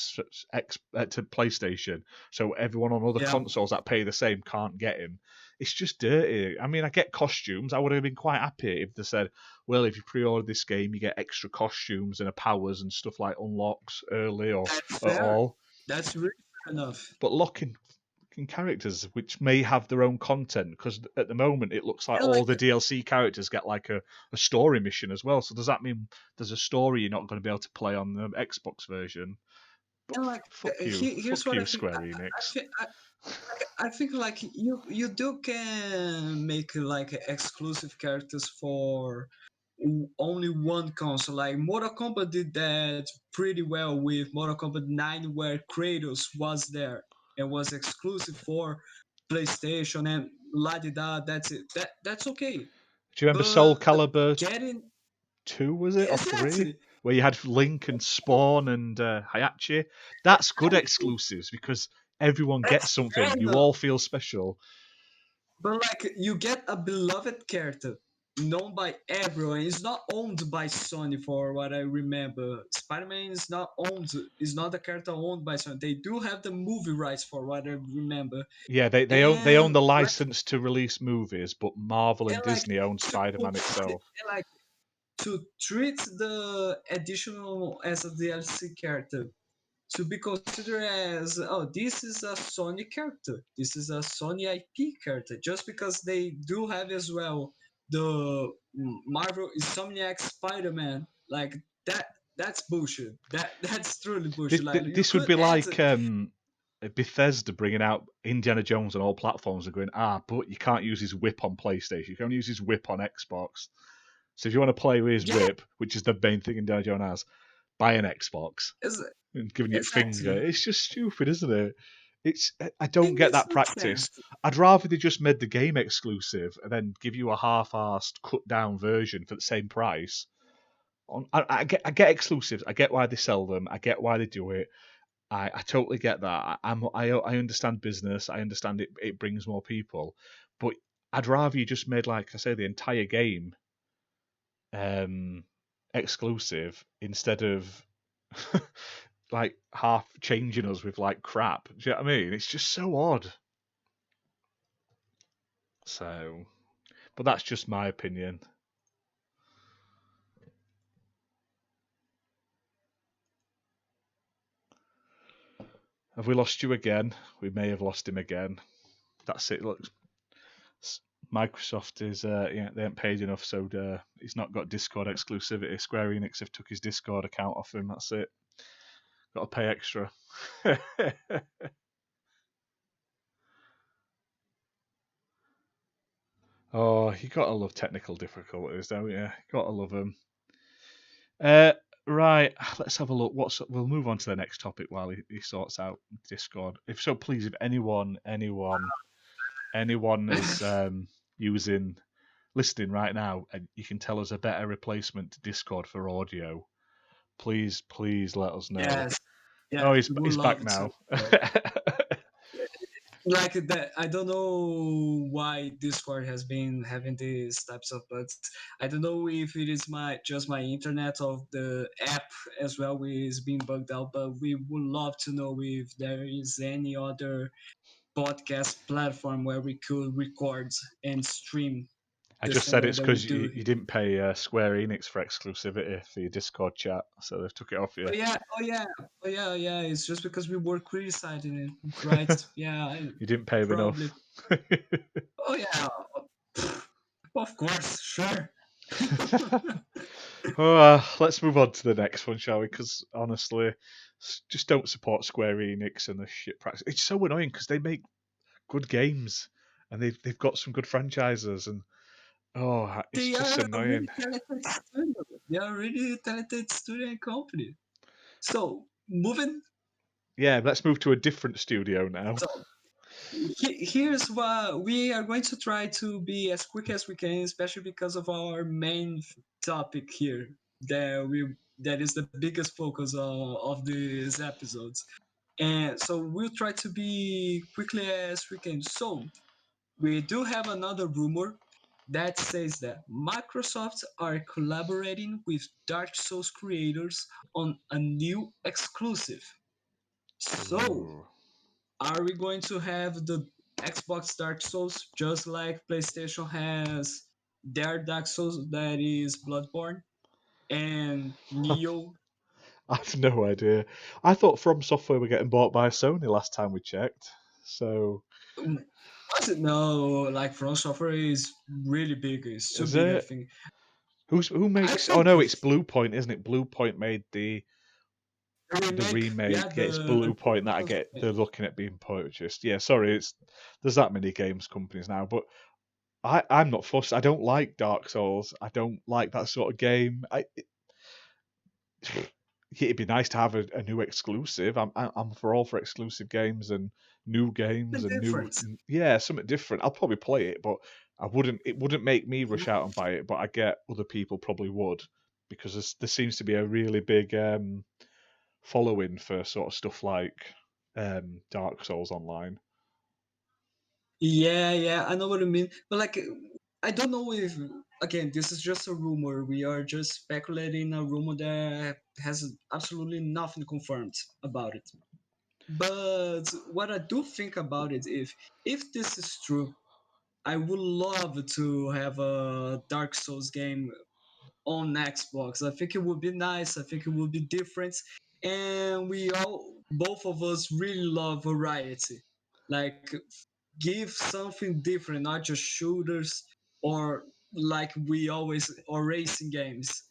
PlayStation, so everyone on other Yeah. consoles that pay the same can't get him. It's just dirty. I mean, I get costumes. I would have been quite happy if they said, well, if you pre-order this game, you get extra costumes and powers and stuff like unlocks early or That's at fair. all. That's really fair enough. But locking characters which may have their own content because at the moment it looks like And all like the DLC characters get like a story mission as well. So does that mean there's a story you're not going to be able to play on the Xbox version? But and like here's fuck what I you, think. Square Enix. I think like you do can make like exclusive characters for only one console. Like Mortal Kombat did that pretty well with Mortal Kombat 9, where Kratos was there and was exclusive for PlayStation and la di da. That's it. That's okay. Do you remember Soul But Calibur getting 2, was it, or 3? exactly, Where you had Link and Spawn and Hayachi? That's good exclusives because everyone gets that's fair something. You enough. all feel special. But like you get a beloved character known by everyone. It's not owned by Sony for what I remember. Spider-Man is not a character owned by Sony. They do have the movie rights for what I remember. Yeah, they own And the license to release movies, but Marvel and like Disney own to Spider-Man itself. and like to treat the additional as a DLC character to be considered as, oh, this is a Sony character, this is a Sony IP character, just because they do have as well the Marvel Insomniac Spider-Man. Like that that's bullshit. That's truly bullshit. Like you This would could be add like Bethesda bringing out Indiana Jones on all platforms and going, but you can't use his whip on PlayStation. You can only use his whip on Xbox. So if you want to play with his yeah, whip, which is the main thing Indiana Jones has, buy an Xbox. it's, And giving you a finger. exactly. It's just stupid, isn't it? I It don't get makes that no sense. practice. I'd rather they just made the game exclusive and then give you a half-assed, cut-down version for the same price. I get exclusives. I get why they sell them. I get why they do it. I totally get that. I understand business. I understand it brings more people, but I'd rather you just made, like I say, the entire game exclusive instead of like half changing us with like crap. Do you know what I mean? It's just so odd. So, but that's just my opinion. Have we lost you again? We may have lost him again. That's it. Look, Microsoft is they ain't paid enough, so he's not got Discord exclusivity. Square Enix have took his Discord account off him. That's it. Got to pay extra. Oh, you gotta love technical difficulties, don't you? Gotta love them. Right, let's have a look. We'll move on to the next topic while he sorts out Discord. If so, please, if anyone is using, listening right now and you can tell us a better replacement to Discord for audio, please let us know. Yes, Oh, yes, we would he's back love to. now. Like that, I don't know why Discord has been having these types of bugs. I don't know if it is my internet of the app as well is being bugged out, but we would love to know if there is any other podcast platform where we could record and stream I the just same said way it's that we because do. you didn't pay Square Enix for exclusivity for your Discord chat, so they've took it off you. Oh yeah, oh yeah, oh yeah, yeah. It's just because we were criticizing it, right? Yeah, You didn't pay them probably. enough. Oh yeah, of course, sure. Let's move on to the next one, shall we? Because honestly, just don't support Square Enix and the shit practice. It's so annoying because they make good games and they've got some good franchises, and it's They just are a really annoying. talented studio. They are a really talented studio and company. So moving, Yeah, let's move to a different studio now. so here's what we are going to try to be as quick as we can, especially because of our main topic here. That is the biggest focus of these episodes, and so we'll try to be quickly as we can. So we do have another rumor that says that Microsoft are collaborating with Dark Souls creators on a new exclusive. So, Ooh. are we going to have the Xbox Dark Souls just like PlayStation has their Dark Souls that is Bloodborne and Neo? I've no idea. I thought From Software were getting bought by Sony last time we checked. So Was it? No, like From Software is really big. It's too is big, I it? think. Who I makes? Oh think no, it's Blue Point, isn't it? Blue Point made the the remake, yeah, remake. Yeah, it's the Blue Point that I get. They're looking at being purchased. Yeah, sorry, there's that many games companies now, but I'm not fussed. I don't like Dark Souls. I don't like that sort of game. It'd be nice to have a new exclusive. I'm for exclusive games and new games and new, difference. yeah, something different. I'll probably play it, but I wouldn't. It wouldn't make me rush out and buy it. But I get other people probably would, because there seems to be a really big following for sort of stuff like Dark Souls online. Yeah, yeah, I know what you mean. But like, I don't know if again this is just a rumor. We are just speculating a rumor that has absolutely nothing confirmed about it. But what I do think about it, if this is true, I would love to have a Dark Souls game on Xbox. I think it would be nice. I think it would be different, and we all, both of us, really love variety. Like give something different, not just shooters or like we always or racing games.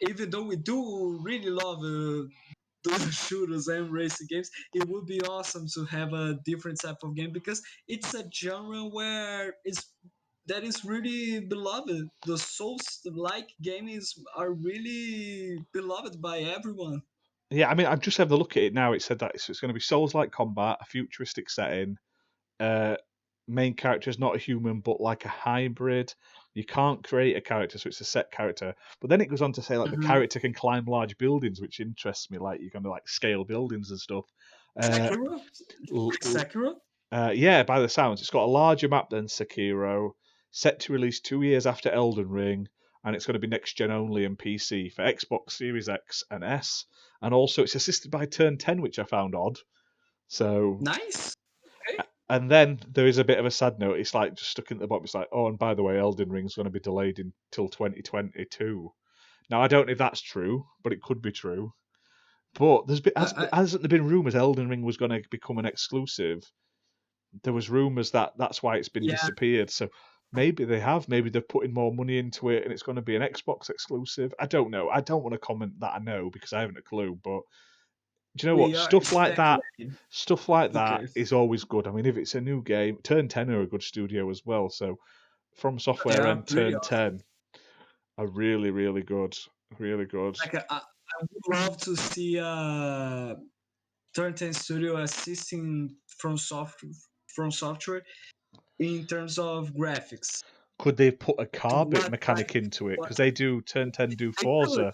Even though we do really love those shooters and racing games, it would be awesome to have a different type of game because it's a genre where it's that is really beloved. The Souls-like games are really beloved by everyone. Yeah, I mean, I've just had a look at it now. It said that it's going to be Souls-like combat, a futuristic setting. Uh, Main character is not a human, but like a hybrid. You can't create a character, so it's a set character. But then it goes on to say like the Mm-hmm. character can climb large buildings, which interests me. Like you're going to like scale buildings and stuff. Uh, Sekiro, l- like l- Sekiro. yeah, by the sounds, it's got a larger map than Sekiro. Set to release 2 years after Elden Ring, and it's going to be next gen only and PC for Xbox Series X and S. And also, it's assisted by Turn 10, which I found odd. So Nice. Okay. and then there is a bit of a sad note. It's like just stuck in the bottom. It's like, oh, and by the way, Elden Ring's going to be delayed until 2022. Now I don't know if that's true, but it could be true. But hasn't there been rumours Elden Ring was going to become an exclusive? There was rumours that that's why it's been Yeah, disappeared. So maybe they have. Maybe they're putting more money into it, and it's going to be an Xbox exclusive. I don't know. I don't want to comment that I know because I haven't a clue. But do you know what? we are speculating. Stuff like that Okay. is always good. I mean, if it's a new game, Turn 10 are a good studio as well. So From They Software are and pretty Turn awesome. 10 are really, really good. Really good. Like I would love to see Turn 10 Studio assisting from software in terms of graphics. Could they put a car bit what mechanic like into it? what Because they do Turn 10 do they could, Forza.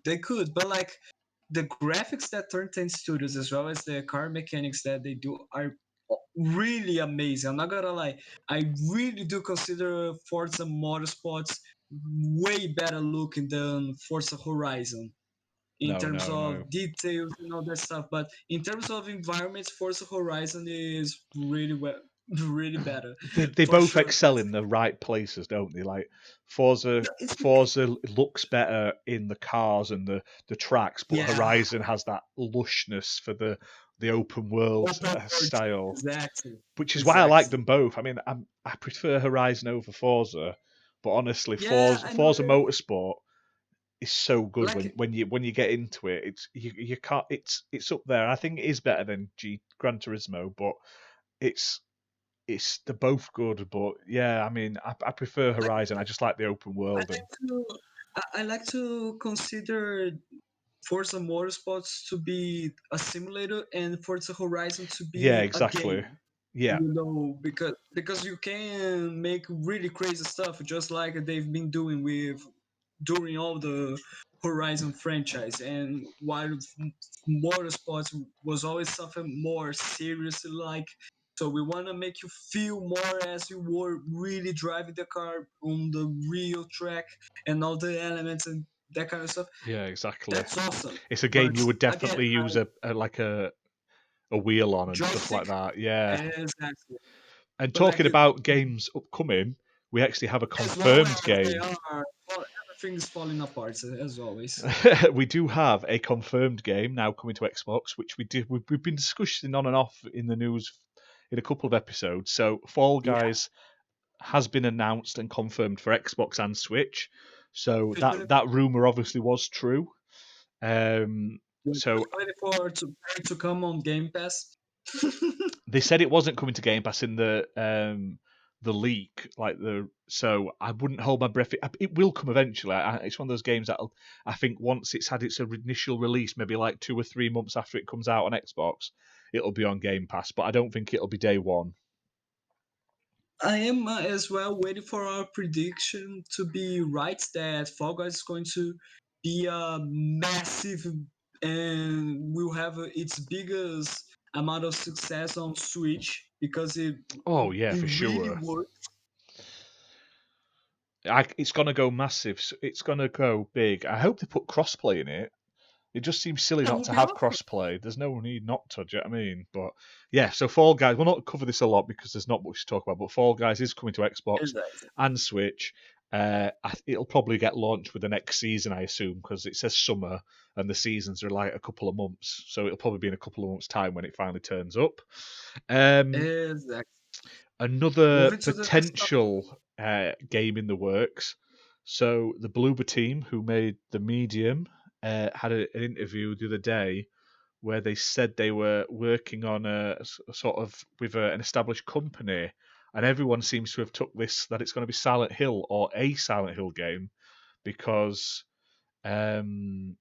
they could, but like the graphics that Turn 10 Studios, as well as the car mechanics that they do, are really amazing. I'm not gonna lie, I really do consider Forza Motorsports way better looking than Forza Horizon in No, terms no, no. of details and all that stuff. But in terms of environments, Forza Horizon is really well, really better They for both sure. excel in the right places, don't they? Like Forza, No, it's Forza looks better in the cars and the tracks, but yeah, Horizon has that lushness for the open world open world, style, exactly, which is why I like exactly. them both. I mean, I prefer Horizon over Forza, but honestly, Yeah, Forza, I know. Forza Motorsport is so good Like, when you get into it. It's you can't. It's up there. I think it is better than Gran Turismo, but it's they're both good. But yeah, I mean, I prefer like Horizon. I just like the open I world. And like to, I like to consider Forza Motorsports to be a simulator and Forza Horizon to yeah, be a exactly. game. Yeah, Because you can make really crazy stuff, just like they've been doing with during all the Horizon franchise. And while Motorsports was always something more serious, like, so we want to make you feel more as you were really driving the car on the real track and all the elements and that kind of stuff. yeah, exactly. That's awesome. It's a game But you would again, definitely use a wheel on and stuff like joystick, that. Yeah. exactly. And But like talking about games upcoming, we actually have a as long confirmed as they game. are, well, everything is falling apart as always. We do have a confirmed game now coming to Xbox, which we've been discussing on and off in the news in a couple of episodes. So Fall Yeah, Guys has been announced and confirmed for Xbox and Switch. So that rumor obviously was true. So waiting for to come on Game Pass. they said it wasn't coming to Game Pass in the leak, so I wouldn't hold my breath. It will come eventually. It's one of those games that I think once it's had its initial release, maybe like 2 or 3 months after it comes out on Xbox, it'll be on Game Pass. But I don't think it'll be day one. I am as well waiting for our prediction to be right that Fall Guys is going to be a massive and will have its biggest amount of success on Switch because Oh yeah, it for really sure. works. It's gonna go massive. It's gonna go big. I hope they put crossplay in it. It just seems silly That not would to be have awesome. crossplay. There's no need not to, do you know what I mean? But yeah, so Fall Guys, we'll not cover this a lot because there's not much to talk about, but Fall Guys is coming to Xbox Exactly. and Switch. It'll probably get launched with the next season, I assume, because it says summer and the seasons are like a couple of months. So it'll probably be in a couple of months' time when it finally turns up. Exactly. Another Moving to the next topic. potential game in the works. So the Bloober team, who made the Medium, had an interview the other day where they said they were working on a sort of with an established company, and everyone seems to have took this that it's going to be Silent Hill or a Silent Hill game because um,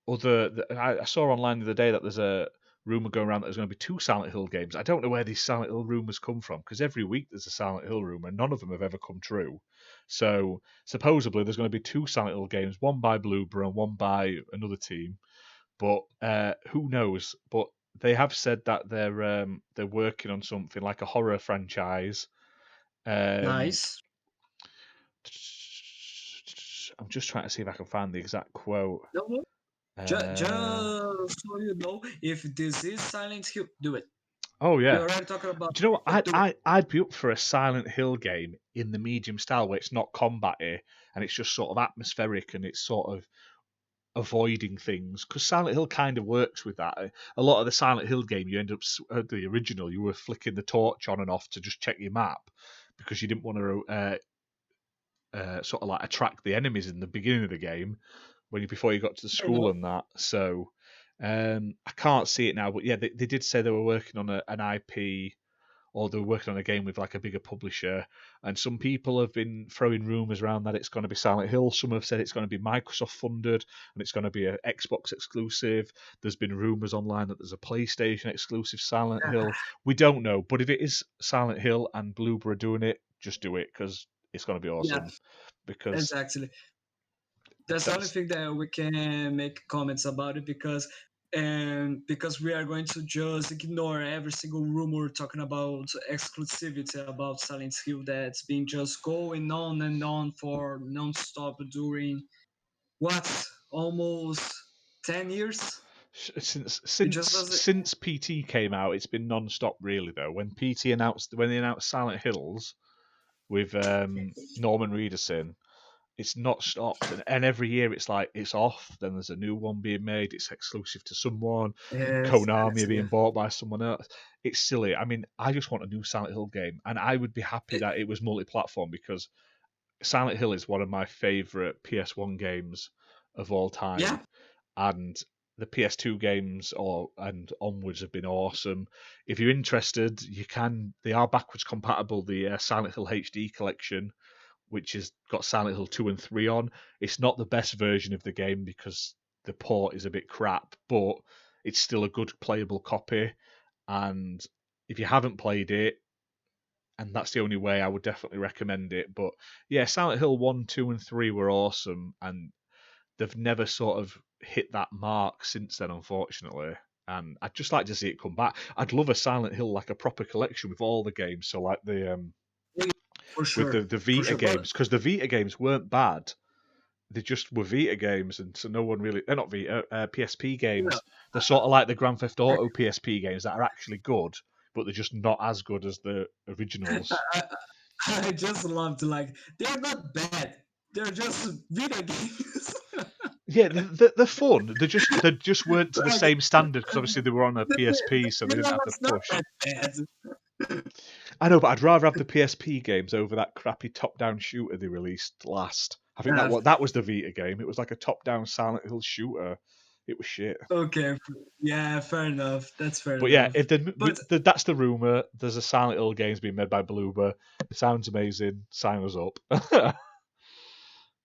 I saw online the other day that there's a rumor going around that there's going to be 2 Silent Hill games. I don't know where these Silent Hill rumors come from because every week there's a Silent Hill rumor, and none of them have ever come true. So supposedly there's going to be 2 Silent Hill games, one by Bloober and one by another team. But who knows? But they have said that they're working on something like a horror franchise. Um, Nice. I'm just trying to see if I can find the exact quote. No, just Uh, so you know, if this is Silent Hill, do it. oh We yeah. already talking about Do you know what? it, do it. I'd be up for a Silent Hill game in the medium style where it's not combat-y and it's just sort of atmospheric and it's sort of avoiding things because Silent Hill kind of works with that. A lot of the Silent Hill game, you end up the original, you were flicking the torch on and off to just check your map because you didn't want to sort of like attract the enemies in the beginning of the game before you got to the I school know. and that. So I can't see it now, but yeah, they did say they were working on an IP or they're working on a game with like a bigger publisher. And some people have been throwing rumours around that it's going to be Silent Hill. Some have said it's going to be Microsoft funded and it's going to be an Xbox exclusive. There's been rumours online that there's a PlayStation exclusive Silent Hill. We don't know, but if it is Silent Hill and Bloober are doing it, just do it because it's going to be awesome. Yeah, Because exactly. That's the only thing that we can make comments about it, because we are going to just ignore every single rumor talking about exclusivity about Silent Hill that's been just going on and on for non-stop during what, almost 10 years. since PT came out, it's been non-stop really though. When they announced Silent Hills with Norman Reedus in, it's not stopped, and every year it's like it's off. Then there's a new one being made. It's exclusive to someone. Konami being bought by someone else. It's silly. I mean, I just want a new Silent Hill game, and I would be happy that it was multi-platform because Silent Hill is one of my favorite PS1 games of all time. Yeah. And the PS2 games and onwards have been awesome. If you're interested, they are backwards compatible. The Silent Hill HD collection, which has got Silent Hill 2 and 3 on. It's not the best version of the game because the port is a bit crap, but it's still a good playable copy. And if you haven't played it, and that's the only way, I would definitely recommend it. But yeah, Silent Hill 1, 2, and 3 were awesome, and they've never sort of hit that mark since then, unfortunately. And I'd just like to see it come back. I'd love a Silent Hill, like a proper collection with all the games. So like For sure. with the Vita games, because the Vita games weren't bad. They just were Vita games, and so no one really... They're not Vita, PSP games. No. They're sort of like the Grand Theft Auto PSP games that are actually good, but they're just not as good as the originals. I just love to, like, they're not bad. They're just video games. Yeah, they're fun. They just weren't to the same standard because obviously they were on a PSP, so they didn't have the push. Not that bad. I know, but I'd rather have the PSP games over that crappy top-down shooter they released last. I think that was the Vita game. It was like a top-down Silent Hill shooter. It was shit. Okay, yeah, fair enough. That's fair but enough. Yeah, that's the rumor. There's a Silent Hill games being made by Bloober. It sounds amazing. Sign us up.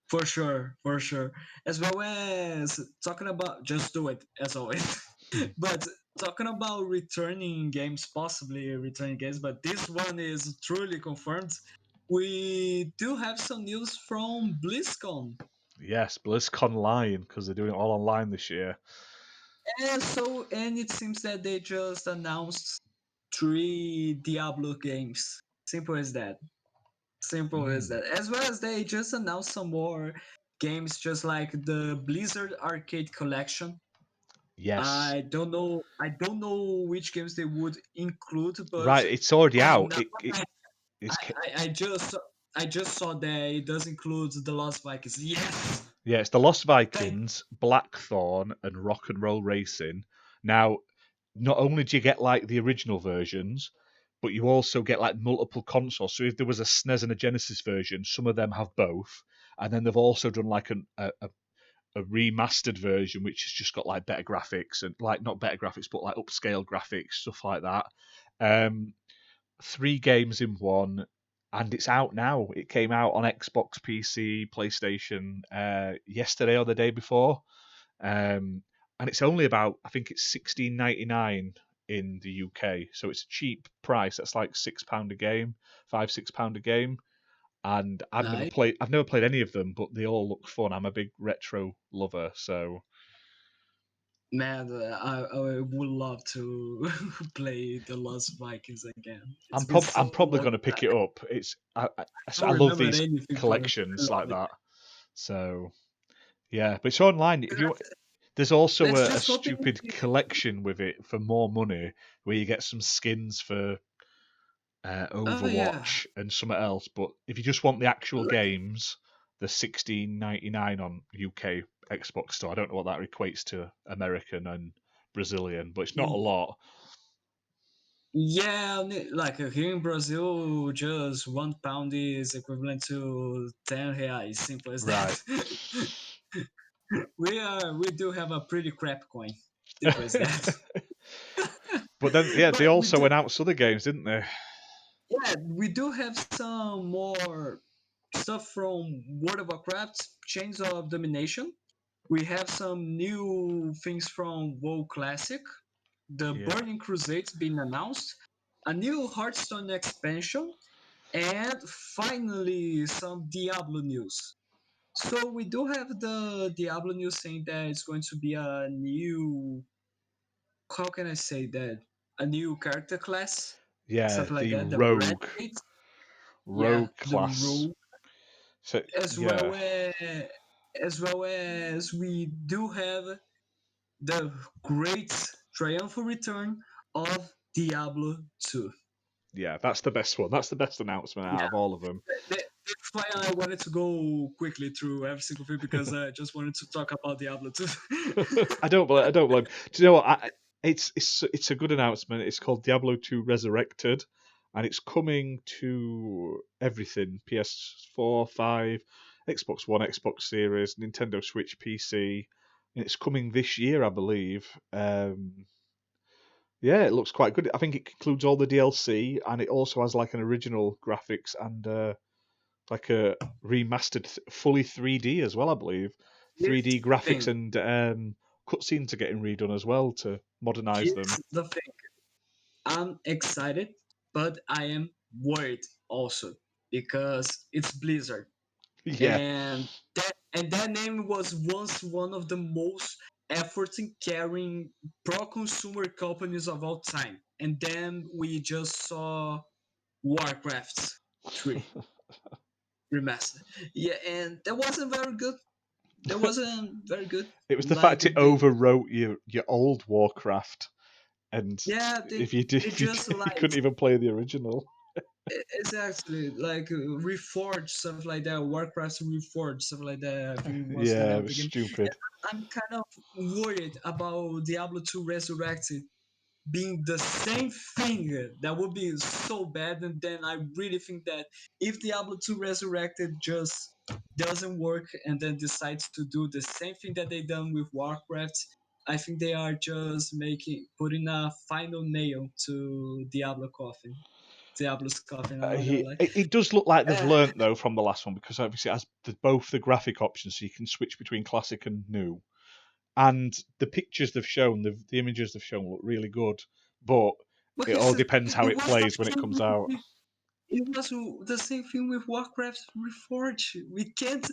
For sure. As well as talking about, just do it as always. But talking about possibly returning games, but this one is truly confirmed. We do have some news from BlizzCon. Yes, BlizzCon Line, because they're doing it all online this year. And it seems that they just announced 3 Diablo games. Simple as that. As well as they just announced some more games, just like the Blizzard Arcade Collection. Yes. I don't know which games they would include, but right, it's already out. I just saw that it does include the Lost Vikings. Yes. Yeah, it's the Lost Vikings, Blackthorn, and Rock and Roll Racing. Now, not only do you get like the original versions, but you also get like multiple consoles. So if there was a SNES and a Genesis version, some of them have both. And then they've also done like a remastered version, which has just got like better graphics and like not better graphics, but like upscale graphics, stuff like that. 3 games in one, and it's out now. It came out on Xbox, PC, PlayStation yesterday or the day before. And it's only about, I think it's $16.99 in the UK, so it's a cheap price. That's like £6 a game, £5-6 a game. And I've never played any of them, but they all look fun. I'm a big retro lover, so man, I would love to play the Lost Vikings again. I'm probably going to pick it up. I love these collections like that. So yeah, but it's online. There's also a stupid collection with it for more money, where you get some skins for Overwatch and something else. But if you just want the actual games, the $16.99 on UK Xbox Store. I don't know what that equates to American and Brazilian, but it's not a lot. Yeah, like here in Brazil, just £1 is equivalent to 10 reais. Simple as that. We do have a pretty crap coin. Simple as that. But then, yeah, they also announced other games, didn't they? Yeah, we do have some more stuff from World of Warcraft, Chains of Domination. We have some new things from WoW Classic, the Yeah. Burning Crusades being announced, a new Hearthstone expansion, and finally some Diablo news. So we do have the Diablo news saying that it's going to be a new, how can I say that? A new character class, Yeah, stuff like the that. The rogue Renegades, yeah, rogue the class. rogue, So as yeah, well as we do have the great triumphal return of Diablo 2. yeah, that's the best one. That's the best announcement out Yeah, of all of them. that's why I wanted to go quickly through every single thing because I just wanted to talk about Diablo 2. I don't blame. I don't blame. Do you know what? It's a good announcement. It's called Diablo 2 Resurrected, and it's coming to everything: PS4, 5, Xbox One, Xbox Series, Nintendo Switch, PC. And it's coming this year, I believe. Yeah, it looks quite good. I think it includes all the DLC, and it also has like an original graphics and like a remastered, fully 3D as well, I believe. Here's 3D the graphics thing. and cutscenes are getting redone as well to modernize them. Here's the thing. I'm excited, but I am worried also because it's Blizzard, Yeah, and that name was once one of the most efforts in carrying pro-consumer companies of all time, and then we just saw Warcraft 3 remastered. Yeah, and that wasn't very good. That wasn't very good. it was the Like fact it they, overwrote your old Warcraft, and yeah, if you did, they just you like couldn't even play the original. exactly like Reforged stuff like that, Warcraft Reforged stuff like that. I think was the Yeah, name it of the was game. stupid. I'm kind of worried about Diablo 2 Resurrected being the same thing. That would be so bad. And then I really think that if Diablo 2 Resurrected just doesn't work and then decides to do the same thing that they done with Warcraft, I think they are just putting a final nail to Diablo's coffin. I'm not gonna lie. It does look like they've Uh, learnt though from the last one, because obviously it has both the graphic options, so you can switch between classic and new. And the pictures they've shown, the images they've shown look really good, but but it all here's the depends thing, how it it was the plays when it same comes out. it was the same thing with Warcraft Reforged. We can't.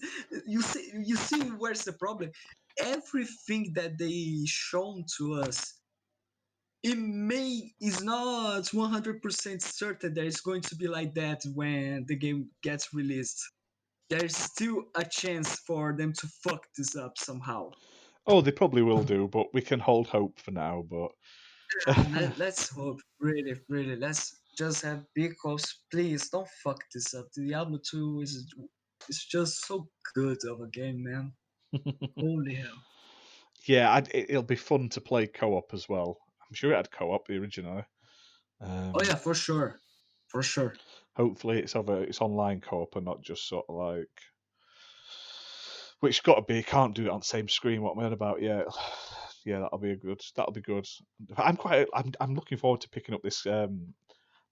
You see where's the problem? Everything that they shown to us, is not 100% certain that it's going to be like that when the game gets released. There's still a chance for them to fuck this up somehow. Oh, they probably will do, but we can hold hope for now. But Let's hope, really, really. Let's just have big hopes. Please don't fuck this up. Diablo 2 is just so good of a game, man. Holy hell. yeah, it'll be fun to play co-op as well. I'm sure it had co-op the original. Oh Um, yeah, for sure. For sure. Hopefully, it's online co-op and not just sort of like, which got to be. Can't do it on the same screen. What I'm on about? Yeah, yeah, that'll be a good. That'll be good. I'm looking forward to picking up this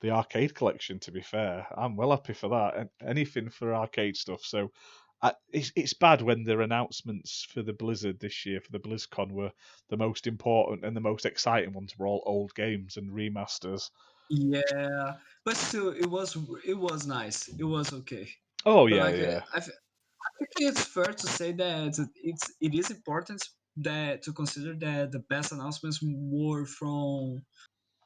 the arcade collection. To be fair, I'm well happy for that. And anything for arcade stuff. So it's bad when their announcements for the Blizzard this year for the BlizzCon were the most important and the most exciting ones were all old games and remasters. Yeah, but still, it was nice. It was okay. Oh But yeah, like, yeah, I think it's fair to say that it is important that to consider that the best announcements were from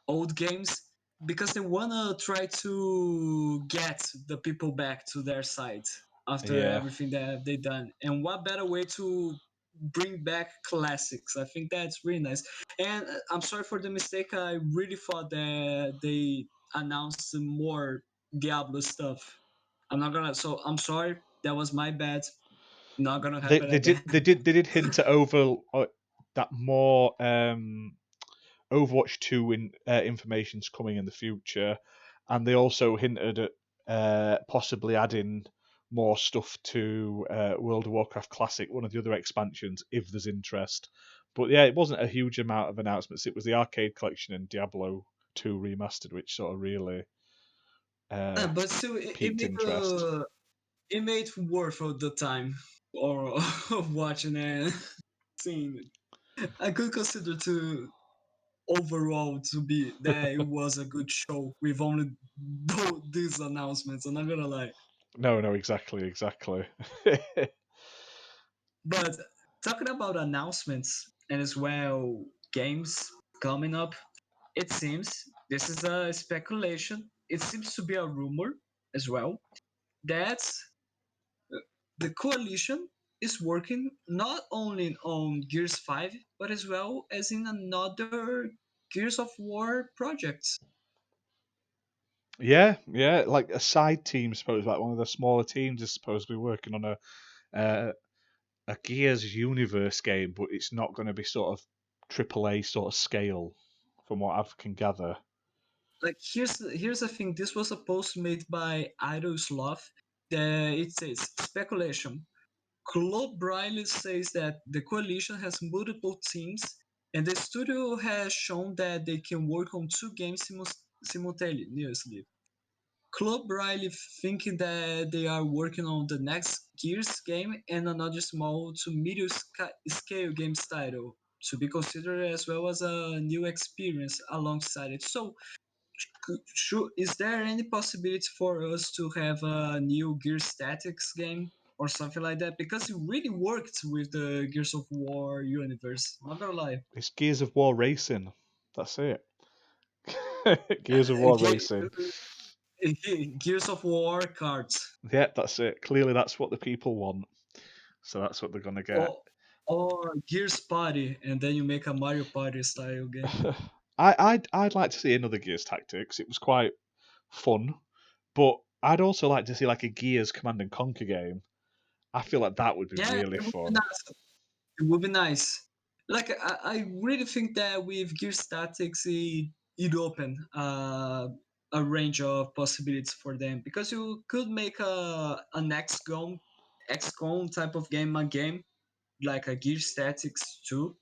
old games because they wanna try to get the people back to their side after yeah. everything that they've done. And what better way to bring back classics? I think that's really nice. And I'm sorry for the mistake. I really thought that they announced more Diablo stuff. I'm not gonna. So I'm sorry. That was my bad. Not gonna They happen they again. did they did they did hint at over that more Overwatch 2 information's coming in the future, and they also hinted at possibly adding more stuff to World of Warcraft Classic, one of the other expansions, if there's interest. But yeah, it wasn't a huge amount of announcements. It was the arcade collection and Diablo 2 remastered, which sort of really But still, piqued interest. it made worth of the time or of watching and seeing it. I could consider to overall to be that it was a good show with only these announcements. I'm not gonna lie. No, exactly. But talking about announcements and as well games coming up, it seems this is a speculation. It seems to be a rumor as well that the coalition is working not only on Gears 5 but as well as in another Gears of War projects. Yeah, like a side team, suppose, like one of the smaller teams is supposed to be working on uh, a Gears universe game, but it's not going to be sort of AAA sort of scale, from what I can gather. Like here's the thing. This was a post made by Idle Sloth. It says speculation. Claude Briley says that the coalition has multiple teams, and the studio has shown that they can work on two games simultaneously. Claude Briley thinking that they are working on the next Gears game and another small to medium scale games title to be considered as well as a new experience alongside it. So, is there any possibility for us to have a new Gears Tactics game or something like that? Because it really worked with the Gears of War universe. Not gonna lie. It's Gears of War Racing. That's it. Gears of War Racing. Gears of War cards. Yeah, that's it. Clearly, that's what the people want. So that's what they're gonna get. Or Gears Party, and then you make a Mario Party style game. I'd like to see another Gears Tactics. It was quite fun, but I'd also like to see like a Gears Command and Conquer game. I feel like that would be Yeah, really it would be fun. nice. It would be nice. Like I really think that with Gears Tactics, it opened a range of possibilities for them because you could make an XCOM type of game like a Gears Tactics 2,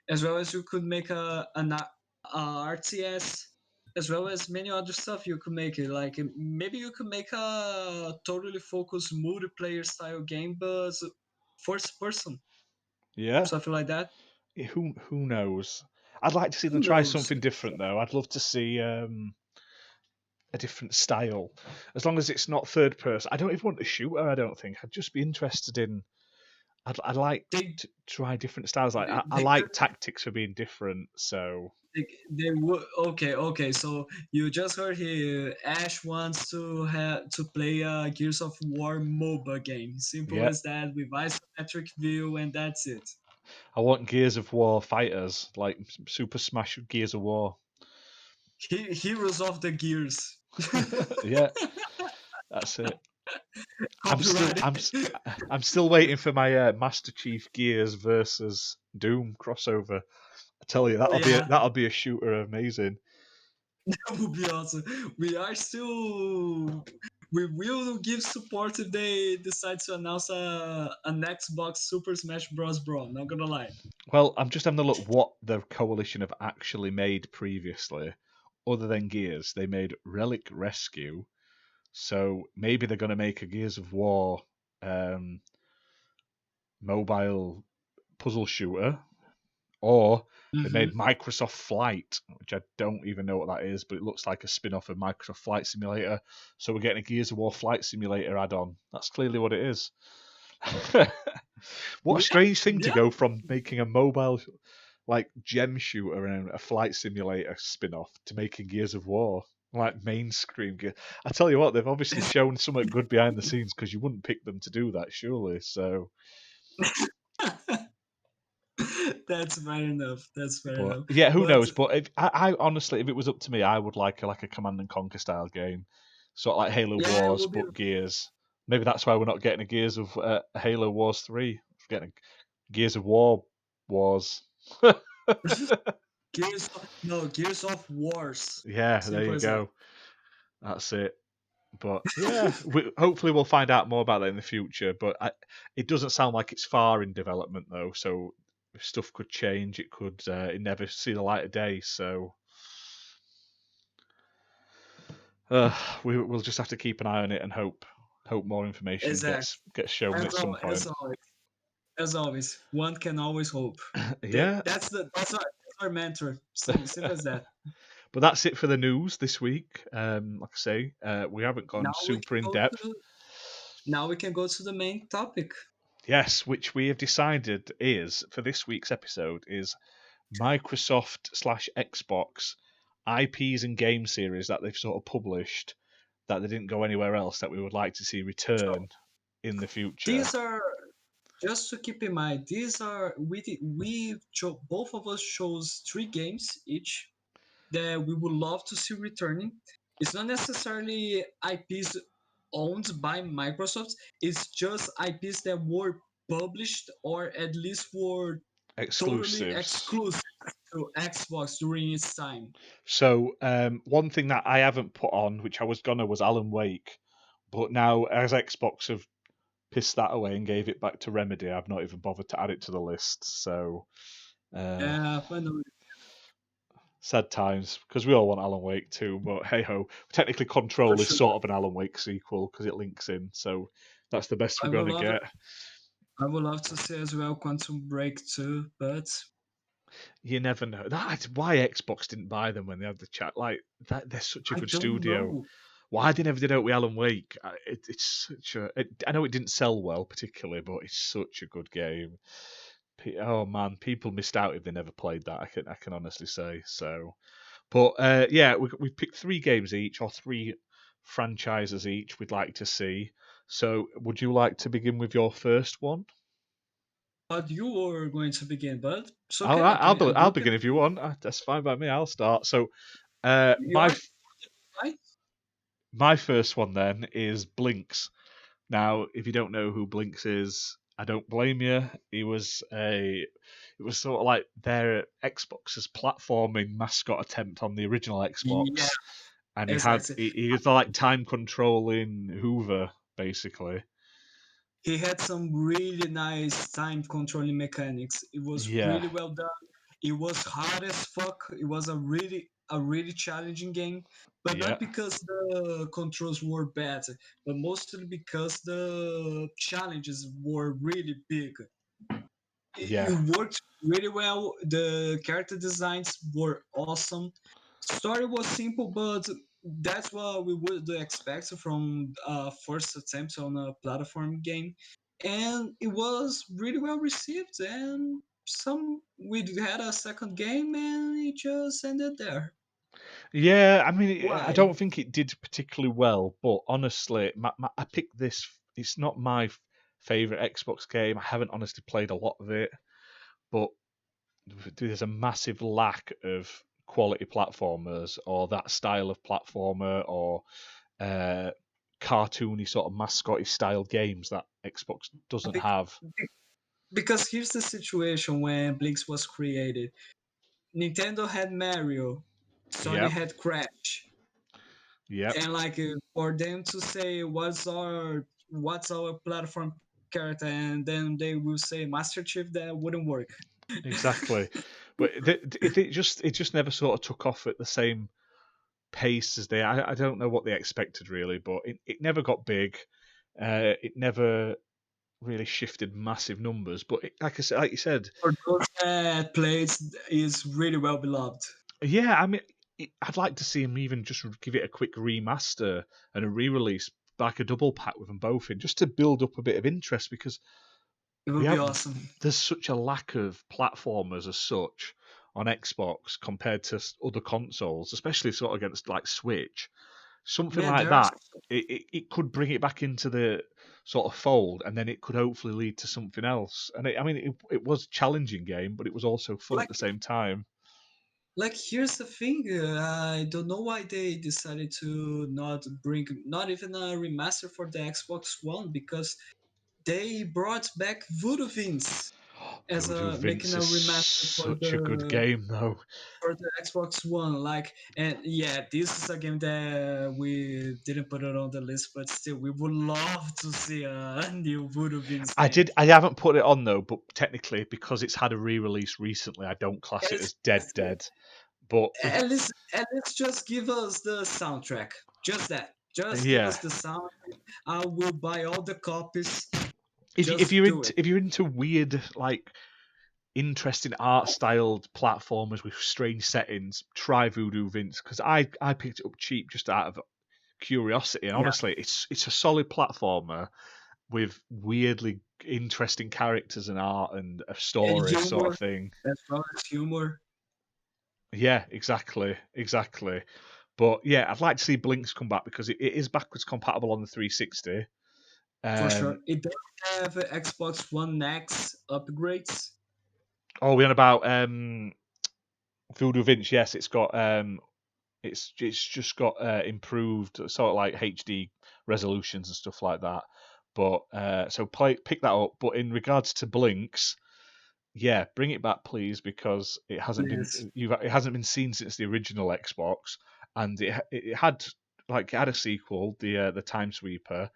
as well as you could make a RTS, as well as many other stuff you could make it. Like maybe you could make a totally focused multiplayer style game, but first person, Yeah, something like that. who knows? I'd like to see them Who try knows? something different though. I'd love to see a different style, as long as it's not third person. I don't even want a shooter. I don't think. I'd just be interested in. I'd like They to try different styles. Like I they like tactics for being different. So they would okay. So you just heard here. Ash wants to have to play a Gears of War MOBA game. Simple yeah, as that with isometric view, and that's it. I want Gears of War fighters like Super Smash Gears of War. Heroes of the Gears. Yeah, that's it. Copyrighted. I'm still waiting for my Master Chief Gears versus Doom crossover. I tell you, Oh yeah, that'll be a shooter amazing. that would be awesome. We are still. We will give support if they decide to announce an Xbox Super Smash Bros. Bro, not gonna lie. Well, I'm just having a look what the coalition have actually made previously, other than Gears. They made Relic Rescue, so maybe they're going to make a Gears of War um, mobile puzzle shooter, or they Mm-hmm. made Microsoft Flight, which I don't even know what that is, but it looks like a spin-off of Microsoft Flight Simulator. So we're getting a Gears of War Flight Simulator add-on. That's clearly what it is. What a Yeah, strange thing to yeah. go from making a mobile like gem shooter and a flight simulator spin-off to making Gears of War like mainstream gear. I tell you what, they've obviously shown something good behind the scenes because you wouldn't pick them to do that, surely. So, That's fair enough. That's fair but enough. yeah, who But knows? But I honestly, if it was up to me, I would like a Command and Conquer style game, sort of like Halo yeah, it Wars will be but Gears. Maybe that's why we're not getting a Gears of Halo Wars 3. We're getting a Gears of War Wars. Gears of Wars. Yeah, there Simple you as that. go. That's it. But yeah, hopefully we'll find out more about that in the future. But it doesn't sound like it's far in development though, so stuff could change. It could it never see the light of day. So We'll just have to keep an eye on it and hope more information Exactly. gets shown at some point. As always, one can always hope. Yeah. That's our mentor. Simple as that. But that's it for the news this week. Like I say, we haven't gone Now we super can in go depth. Now we can go to the main topic. Yes, which we have decided is for this week's episode is Microsoft/Xbox IPs and game series that they've sort of published that they didn't go anywhere else that we would like to see return in the future. These are, just to keep in mind, these are both of us chose 3 games each that we would love to see returning. It's not necessarily IPs owned by Microsoft. It's just IPs that were published or at least were totally exclusive to Xbox during its time. So one thing that I haven't put on, which I was gonna, was Alan Wake, but now as Xbox have pissed that away and gave it back to Remedy, I've not even bothered to add it to the list. So Yeah, finally. Sad times, because we all want Alan Wake too, but hey ho. Technically, Control is sort of an Alan Wake sequel because it links in, so that's the best we're gonna get. I would love to see as well Quantum Break 2, but you never know. That's why Xbox didn't buy them when they had the chat. Like that, they're such a good studio. Know. Why they never did it with Alan Wake? It's such a. I know it didn't sell well particularly, but it's such a good game. Oh man, people missed out if they never played that. I can honestly say so. But yeah, we picked 3 games each, or 3 franchises each we'd like to see. So would you like to begin with your first one? But you were going to begin, bud. So I'll begin if you want. That's fine by me. I'll start. So my first one then is Blinks. Now, if you don't know who Blinks is, I don't blame you. It was sort of like their Xbox's platforming mascot attempt on the original Xbox. Yeah, and he was like time controlling Hoover, basically. He had some really nice time controlling mechanics. It was really well done. It was hard as fuck. It was a really challenging game, but not because the controls were bad, but mostly because the challenges were really big. It worked really well. The character designs were awesome. Story was simple, but that's what we would expect from first attempt on a platform game, and it was really well received. And we had a second game, and it just ended there. Yeah, I mean, I don't think it did particularly well, but honestly, I picked this. It's not my favorite Xbox game. I haven't honestly played a lot of it, but there's a massive lack of quality platformers or that style of platformer or cartoony sort of mascotty style games that Xbox doesn't have. Because here's the situation when Blinks was created. Nintendo had Mario, Sony had Crash. Yeah. And like for them to say what's our platform character, and then they will say Master Chief, that wouldn't work. Exactly, but it just never sort of took off at the same pace as they. I don't know what they expected really, but it never got big. It never really shifted massive numbers. But like you said, for those that plays, is really well beloved. Yeah, I mean, I'd like to see him even just give it a quick remaster and a re-release, like a double pack with them both in, just to build up a bit of interest because it would be awesome. There's such a lack of platformers as such on Xbox compared to other consoles, especially sort of against like Switch. Something like that, it could bring it back into the sort of fold, and then it could hopefully lead to something else. And it was a challenging game, but it was also fun at the same time. Like, here's the thing, I don't know why they decided to not even a remaster for the Xbox One, because they brought back Voodoo Vince as making a remaster for such a good game though for the Xbox One. Like, and yeah, this is a game that we didn't put it on the list, but still, we would love to see a new Voodoo Vince game. I haven't put it on though, but technically because it's had a re-release recently, I don't class it as dead. But at least just give us the soundtrack. Just that. Just give Yeah. us the sound. I will buy all the copies. If Just you're do into it. if you're into weird, like, interesting art styled platformers with strange settings, try Voodoo Vince, because I picked it up cheap just out of curiosity, and Yeah. honestly, it's a solid platformer with weirdly interesting characters and art and a And story sort of humor, thing. as well as humor, Yeah, exactly. But yeah, I'd like to see Blinks come back because it is backwards compatible on the 360. for sure. Um, It does have Xbox One X upgrades. oh, we on about Voodoo Vince? Yes, it's got it's just got improved sort of like HD resolutions and stuff like that. But so pick that up. But in regards to Blinks, yeah, bring it back, please, because Yes. it hasn't been seen since the original Xbox, and it had like it had a sequel, the Time Sweeper,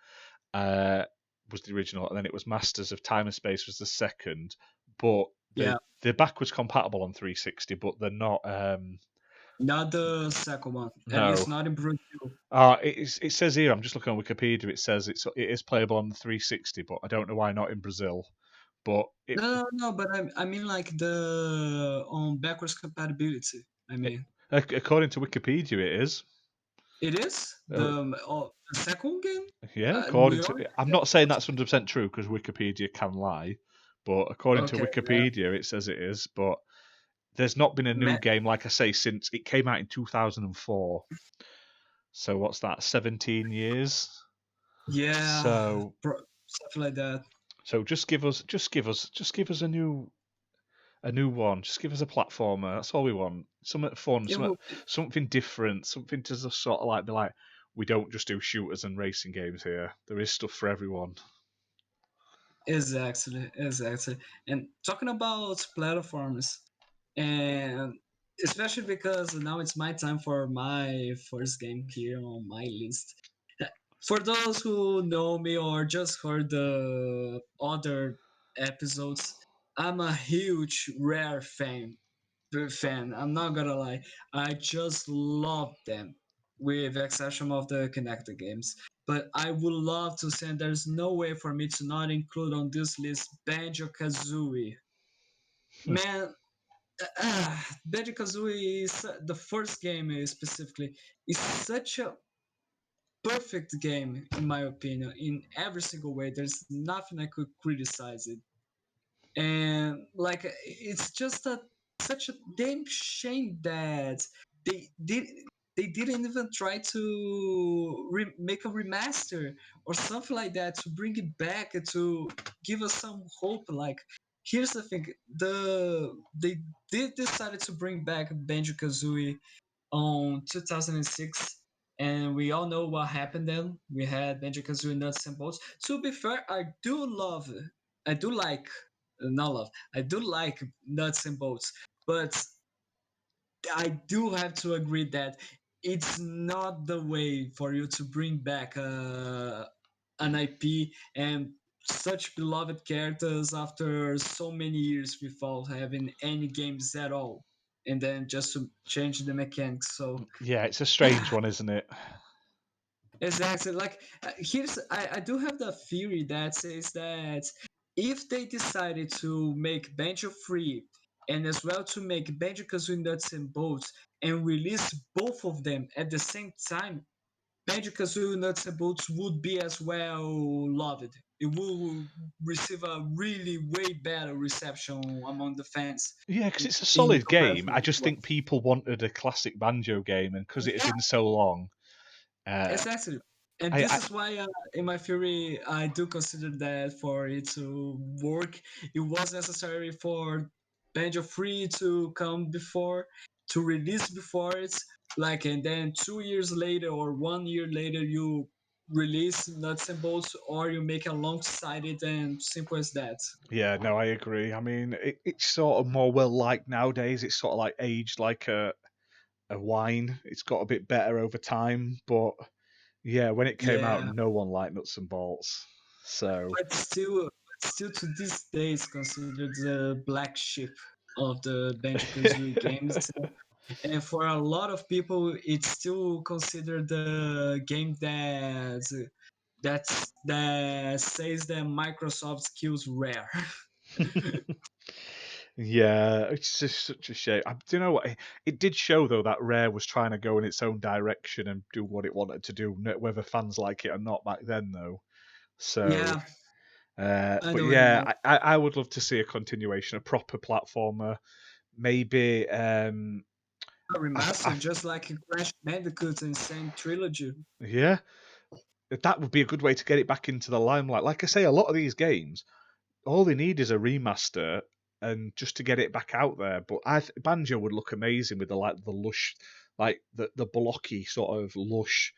uh, was the original, and then it was Masters of Time and Space was the second, but Yeah. they're backwards compatible on 360, but they're not. Not the second one. At least No, not in Brazil. it says here. I'm just looking on Wikipedia. It says it is playable on the 360, but I don't know why not in Brazil. But No, but I mean like the on backwards compatibility. I it, mean, according to Wikipedia, it is. it is Uh, the second game. Yeah, We according are to. I'm not saying that's 100% true because Wikipedia can lie, but according to okay. Yeah. Wikipedia, it says it is. But there's not been a new Ma- game, like I say, since it came out in 2004. So what's that? 17 years. yeah, So something like that. just give us a new one. Just give us a platformer. That's all we want. Something fun, It will something different, something to just sort of like be like. We don't just do shooters and racing games here. There is stuff for everyone. exactly. And talking about platforms, and especially because now it's my time for my first game here on my list. For those who know me or just heard the other episodes, I'm a huge Rare fan. I'm not gonna lie. I just love them, with exception of the connected games. But I would love to say there's no way for me to not include on this list Banjo Kazooie. Man, Banjo Kazooie is the first game specifically is such a perfect game in my opinion in every single way. There's nothing I could criticize it, and like it's just a such a damn shame that they did they didn't even try to make a remaster or something like that to bring it back and to give us some hope. Like, here's the thing, they did decided to bring back Banjo Kazooie on 2006, and we all know what happened then. We had Banjo Kazooie Nuts and Bolts. To be fair, I do like, not love, I do like Nuts and Bolts, but I do have to agree that it's not the way for you to bring back an IP and such beloved characters after so many years without having any games at all, and then just to change the mechanics. So Yeah, it's a strange one, isn't it? exactly. Like, I do have the theory that says that if they decided to make Banjo free and as well to make Banjo Kazooie Nuts and Bolts and release both of them at the same time, Banjo Kazooie Nuts and Bolts would be as well loved. It will receive a really way better reception among the fans Yeah, because it's a in solid game. comparison I to just what. think people wanted a classic banjo game, and because it had Yeah, been so long, uh, exactly. And this I is why, in my theory, I do consider that for it to work, it was necessary for Banjo Free to come before, to release before it. Like, and then 2 years later or 1 year later, you release Nuts and Bolts, or you make alongside it, and simple as that. yeah, no, I agree. I mean, it's sort of more well liked nowadays. It's sort of like aged like a wine. It's got a bit better over time, but yeah, when it came out, Yeah, no one liked nuts and bolts. So but still to this day, it's considered the black sheep of the Banjo Kazooie games. And for a lot of people, it's still considered the game that says that Microsoft kills Rare. Yeah, it's just such a shame. Do you know what? It did show though that Rare was trying to go in its own direction and do what it wanted to do, whether fans like it or not back then, though. So, Yeah, I but know what you yeah, mean. I would love to see a continuation, a proper platformer. Maybe, A I remaster, just like Crash Bandicoot and same trilogy. yeah, that would be a good way to get it back into the limelight. Like I say, a lot of these games, all they need is a remaster and just to get it back out there. But Banjo would look amazing with the lush, like the blocky sort of lush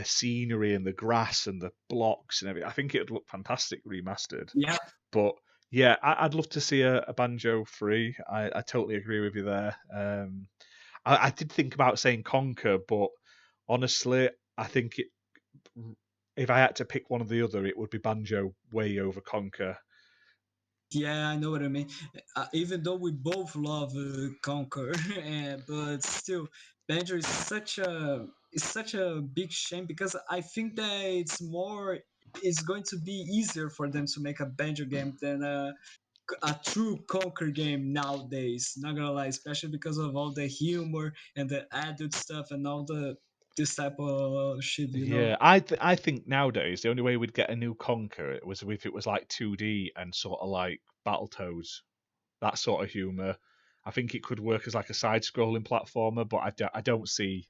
scenery and the grass and the blocks and everything. I think it would look fantastic remastered. Yeah, But yeah, I'd love to see a Banjo free. I totally agree with you there. I did think about saying Conquer, but honestly, I think if I had to pick one or the other, it would be Banjo way over Conquer. yeah, I know what I mean. Even though we both love Conquer, but still, Banjo is such a big shame because I think that it's going to be easier for them to make a Banjo game than a true Conquer game nowadays. Not gonna lie, especially because of all the humor and the adult stuff and all the this type of shit, you know. Yeah, I think nowadays the only way we'd get a new Conquer was if it was like 2D and sort of like Battletoads, that sort of humor. I think it could work as like a side-scrolling platformer, but I don't see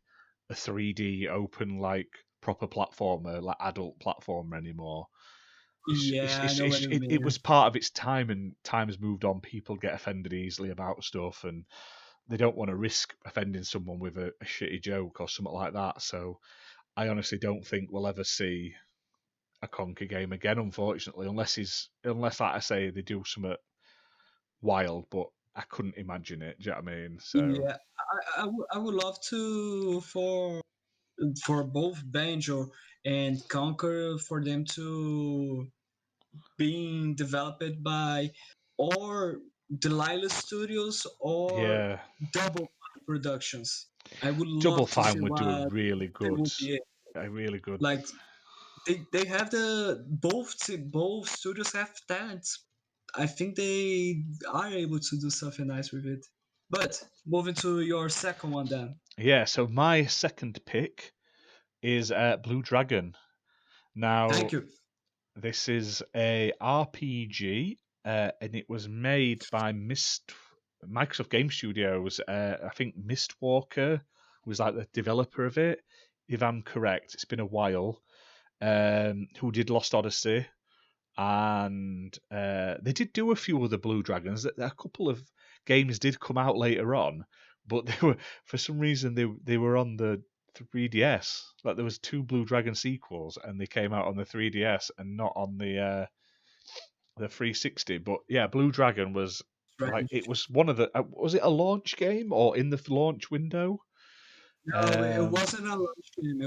a 3D open like proper platformer, like adult platformer anymore. Yeah, I know what you It mean. was part of its time, and time has moved on. People get offended easily about stuff, and they don't want to risk offending someone with a shitty joke or something like that. So I honestly don't think we'll ever see a Conker game again, unfortunately, unless like I say they do something wild, but I couldn't imagine it. Do you know what I mean? So Yeah, I would love to for both Banjo and Conquer for them to being developed by or Delilah Studios or yeah, Double Fine Productions. I would Double love to see Fine would do what they will be a really good. like. They have both studios have talents. I think they are able to do something nice with it. But moving to your second one, then. Yeah, so my second pick is Blue Dragon. Thank Now you. this is a RPG, and it was made by Microsoft Game Studios. I think Mistwalker was like the developer of it, if I'm correct. It's been a while. Who did Lost Odyssey, and they did do a few other Blue Dragons. A couple of games did come out later on, but they were for some reason they were on the 3DS. Like there was two Blue Dragon sequels, and they came out on the 3DS and not on the 360. But yeah, Blue Dragon was like it Strange. was one of the was it a launch game or in the launch window? No, it Um, wasn't a launch game.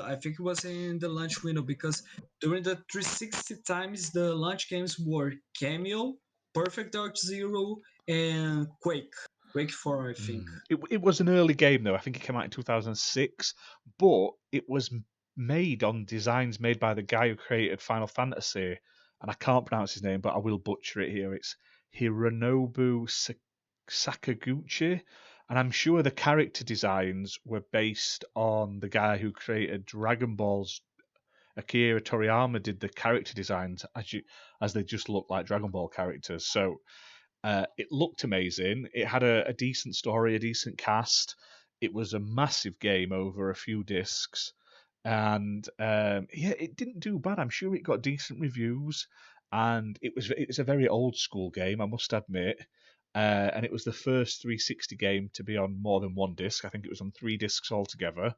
I think it was in the launch window because during the 360 times, the launch games were Cameo, Perfect Dark Zero, and Quake. Quake 4, I think. It was an early game though. I think it came out in 2006, but it was made on designs made by the guy who created Final Fantasy, and I can't pronounce his name, but I will butcher it here. It's Hironobu Sakaguchi, and I'm sure the character designs were based on the guy who created Dragon Ball's. Akira Toriyama did the character designs as they just look like Dragon Ball characters. So it looked amazing. It had a decent story, a decent cast. It was a massive game over a few discs, and yeah, it didn't do bad. I'm sure it got decent reviews, and it's a very old school game, I must admit. And it was the first 360 game to be on more than one disc. I think it was on three discs altogether.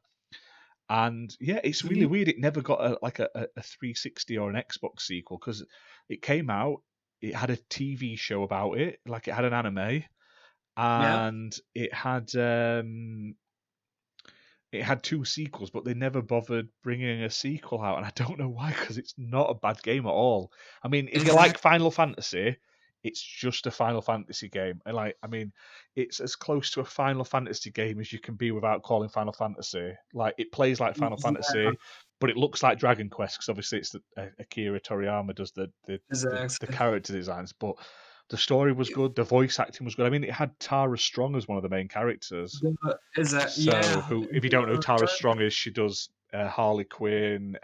And yeah, it's really Mhm. weird. It never got a 360 or an Xbox sequel because it came out. It had a TV show about it, like it had an anime, Yeah, and it had two sequels, but they never bothered bringing a sequel out, and I don't know why because it's not a bad game at all. I mean, if you like exactly. Final Fantasy, it's just a Final Fantasy game. And like, I mean, it's as close to a Final Fantasy game as you can be without calling Final Fantasy. Like, it plays like Final Yeah, Fantasy, but it looks like Dragon Quest because obviously it's Akira Toriyama does the exactly. character designs. But the story was good, the voice acting was good. I mean, it had Tara Strong as one of the main characters. So, Yeah, who, if you don't know who Tara Strong is, she does Harley Quinn.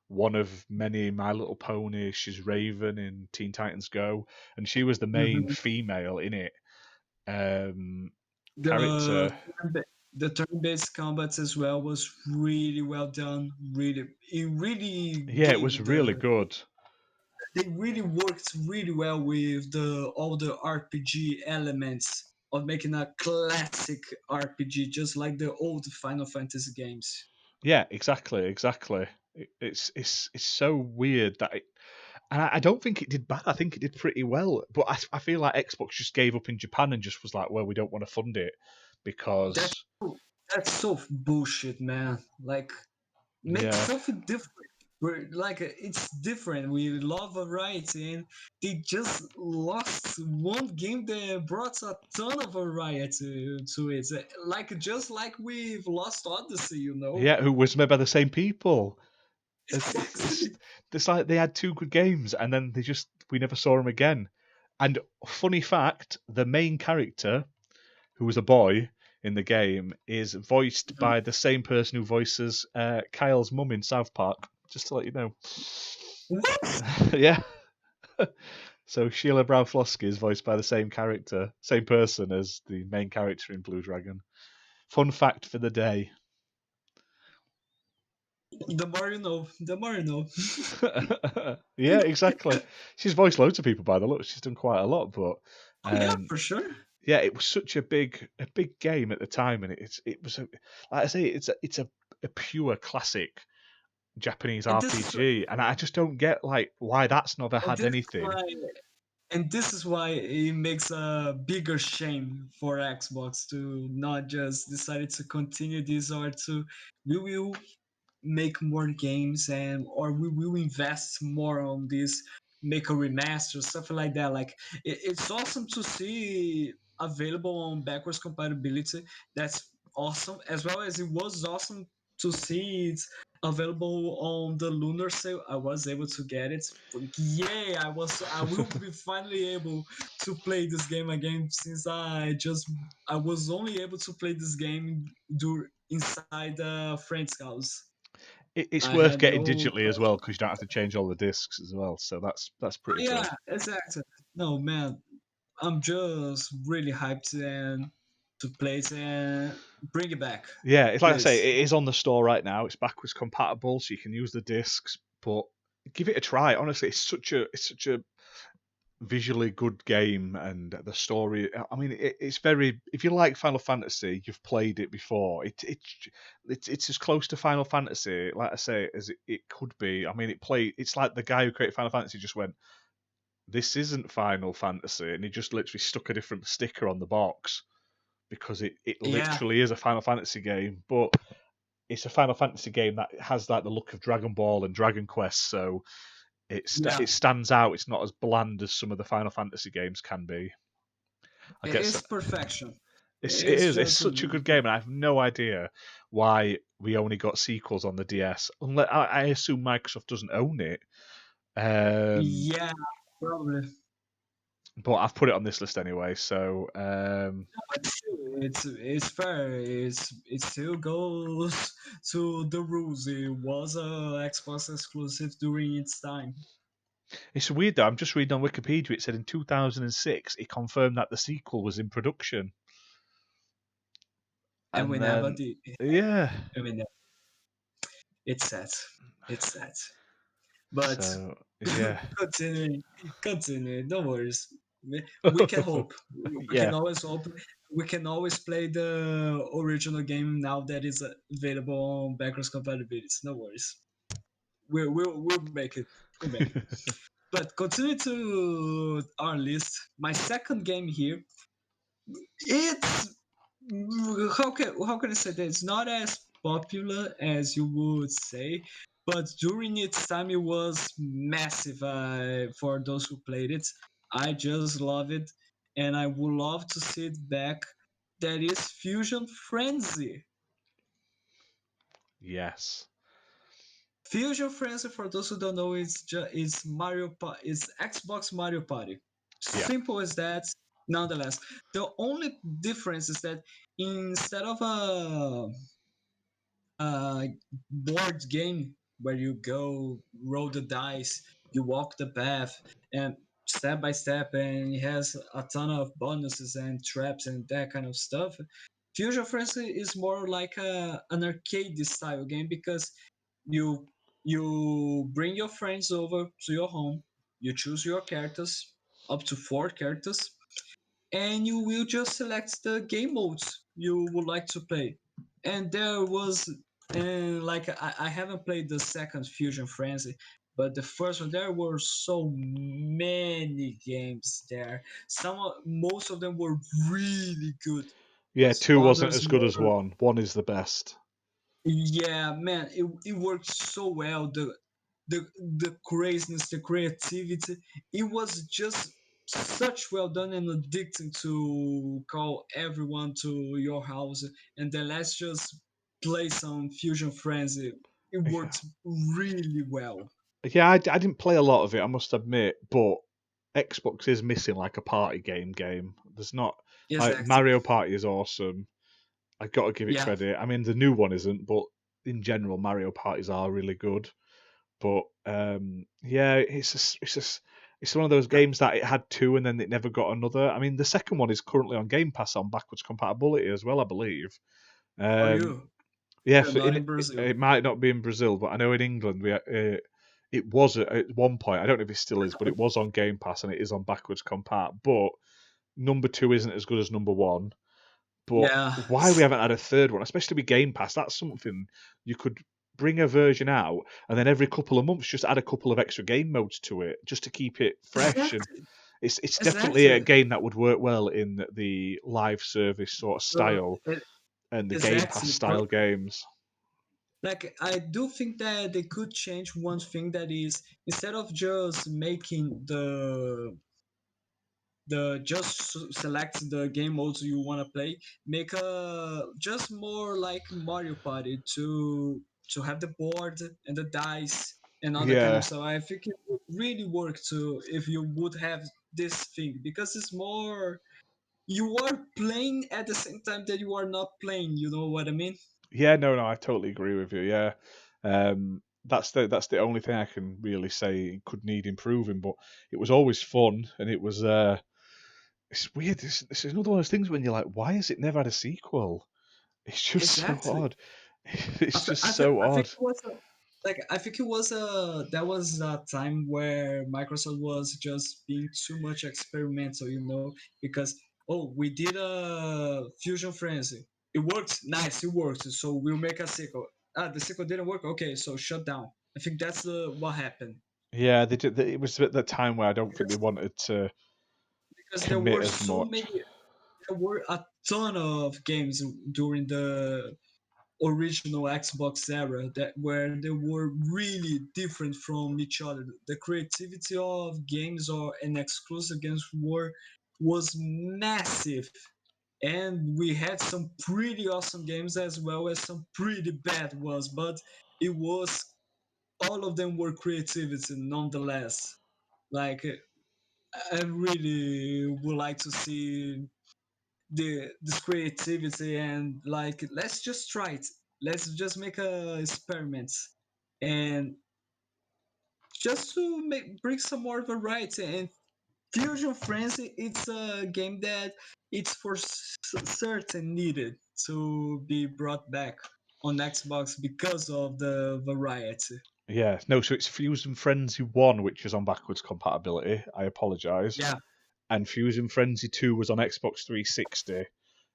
One of many My Little Pony. She's Raven in Teen Titans Go, and she was the main mhm. female in it. the Character. the turn-based combats as well was really well done. Really, it really Yeah, it was gave really the good. they really worked really well with the all the RPG elements of making a classic RPG, just like the old Final Fantasy games. Yeah, exactly. It's so weird that it, and I don't think it did bad. I think it did pretty well. But I feel like Xbox just gave up in Japan and just was like, well, we don't want to fund it That's because that's so bullshit, man. Like, make yeah, something different. We're like it's different. We love variety, and they just lost one game that brought a ton of variety to it. Like just like we've lost Odyssey, you know. yeah, who was made by the same people. It's Exactly. it's like they had two good games and then we never saw them again. And funny fact, the main character, who was a boy in the game, is voiced by the same person who voices Kyle's mum in South Park. Just to let you know. What? Yeah. So Sheila Browflosky is voiced by the same character, same person as the main character in Blue Dragon. Fun fact for the day. The more you know. The more you know. Yeah, exactly. She's voiced loads of people by the look. She's done quite a lot, but Oh yeah, um, for sure. yeah, it was such a big game at the time, and it was like I say, it's a pure classic Japanese And this is RPG, and I just don't get like why that's never and had this is anything. why and this is why it makes a bigger shame for Xbox to not just decided to continue this, or to we will make more games, and or we will invest more on this, make a remaster, something like that. Like it's awesome to see available on backwards compatibility. That's awesome, as well as it was awesome to see it available on the lunar sale. I was able to get it. Yay, I will be finally able to play this game again, since I was only able to play this game inside a friend's house. It's I worth had getting no. digitally as well because you don't have to change all the discs as well. So that's pretty Yeah, good. exactly. No, man, I'm just really hyped and to play it and bring it back, Yeah, it's like I say, please. it is on the store right now. It's backwards compatible, so you can use the discs. But give it a try. Honestly, it's such a visually good game, and the story. I mean, it's very. If you like Final Fantasy, you've played it before. It's as close to Final Fantasy, like I say, as it could be. I mean, It's like the guy who created Final Fantasy just went, "This isn't Final Fantasy," and he just literally stuck a different sticker on the box because it Yeah, literally is a Final Fantasy game, but it's a Final Fantasy game that has like the look of Dragon Ball and Dragon Quest, so yeah, it stands out. It's not as bland as some of the Final Fantasy games can be. I guess it's perfection. it It's is. It's just such a good game, and I have no idea why we only got sequels on the DS. Unless I assume Microsoft doesn't own it. Um, yeah, probably. but I've put it on this list anyway. So But still, it's fair. It still goes to the rules. It was a Xbox exclusive during its time, it's weird though. I'm just reading on Wikipedia. It said in 2006 it confirmed that the sequel was in production, and we and never then did. yeah. I mean, it's sad. It's sad. But So yeah, continuing, continuing. No worries. We can hope. We yeah, can always hope. We can always play the original game now that is available on backwards compatibility. No worries. We'll make it. We'll make it. But continue to our list. My second game here. It's how can I say that? It's not as popular as you would say, but during its time it was massive for those who played it. I just love it, and I would love to see it back. That is Fusion Frenzy. Yes. Fusion Frenzy, for those who don't know, is is Xbox Mario Party. Yeah. Simple as that. Nonetheless, the only difference is that instead of a board game where you go roll the dice, you walk the path, and step by step, and it has a ton of bonuses and traps and that kind of stuff. Fusion Frenzy is more like an arcade style game because you you bring your friends over to your home, you choose your characters, up to 4 characters, and you will just select the game modes you would like to play. And there was, and like I haven't played the second Fusion Frenzy, but the first one there were so many games there. Most of them were really good. Yeah, But 2 wasn't others as good as were, 1. 1 is the best. yeah, man, it worked so well. The craziness, the creativity. It was just such well done and addicting to call everyone to your house and then let's just play some Fusion Frenzy. It Yeah. worked really well. Yeah, I didn't play a lot of it, I must admit, but Xbox is missing like a party game. There's not like Exactly. Mario Party is awesome. I got to give it Yeah. credit. I mean, the new one isn't, but in general, Mario Parties are really good. But yeah, it's one of those games that it had 2 and then it never got another. I mean, the second one is currently on Game Pass on backwards compatibility as well, I believe. For Um, you, yeah, you're not in Brazil. it might not be in Brazil, but I know in England it was at one point. I don't know if it still is, but it was on Game Pass and it is on backwards compat. But number 2 isn't as good as number 1. But Yeah. why we haven't had a third one, especially with Game Pass, that's something you could bring a version out and then every couple of months just add a couple of extra game modes to it just to keep it fresh. And Exactly. it's definitely a Exactly. game that would work well in the live service sort of Uh, style and the Game Pass exactly. style games. Like I do think that they could change one thing, that is instead of just making the just select the game modes you want to play, make a just more like Mario Party to have the board and the dice and all that kind of Yeah, stuff. I think it would really work to if you would have this thing, because it's more, you are playing at the same time that you are not playing, you know what I mean? yeah, no, I totally agree with you. Yeah, that's the only thing I can really say it could need improving, but it was always fun and it was. It's weird. This is another one of those things when you're like, why has it never had a sequel? It's just so Exactly. odd. It's just so I think odd. it was I think it was that was a time where Microsoft was just being too much experimental, because we did a Fusion Frenzy. It worked, nice, it worked. So we'll make a sequel. The sequel didn't work. Okay, so shut down. I think that's what happened, Yeah, they did. It was at that time where I don't think they because wanted to there commit were as so much. many. There were a ton of games during the original Xbox era that where they were really different from each other. The creativity of games or an exclusive games was massive. And we had some pretty awesome games as well as some pretty bad ones, but it was all of them were creativity nonetheless. Like I really would like to see this creativity, and like let's just try it, let's just make a experiment, and just to bring some more variety. And Fusion Frenzy, it's a game that it's for certain needed to be brought back on Xbox because of the variety. Yeah, no. So it's Fusion Frenzy 1, which is on backwards compatibility. I apologise. Yeah. And Fusion Frenzy 2 was on Xbox 360.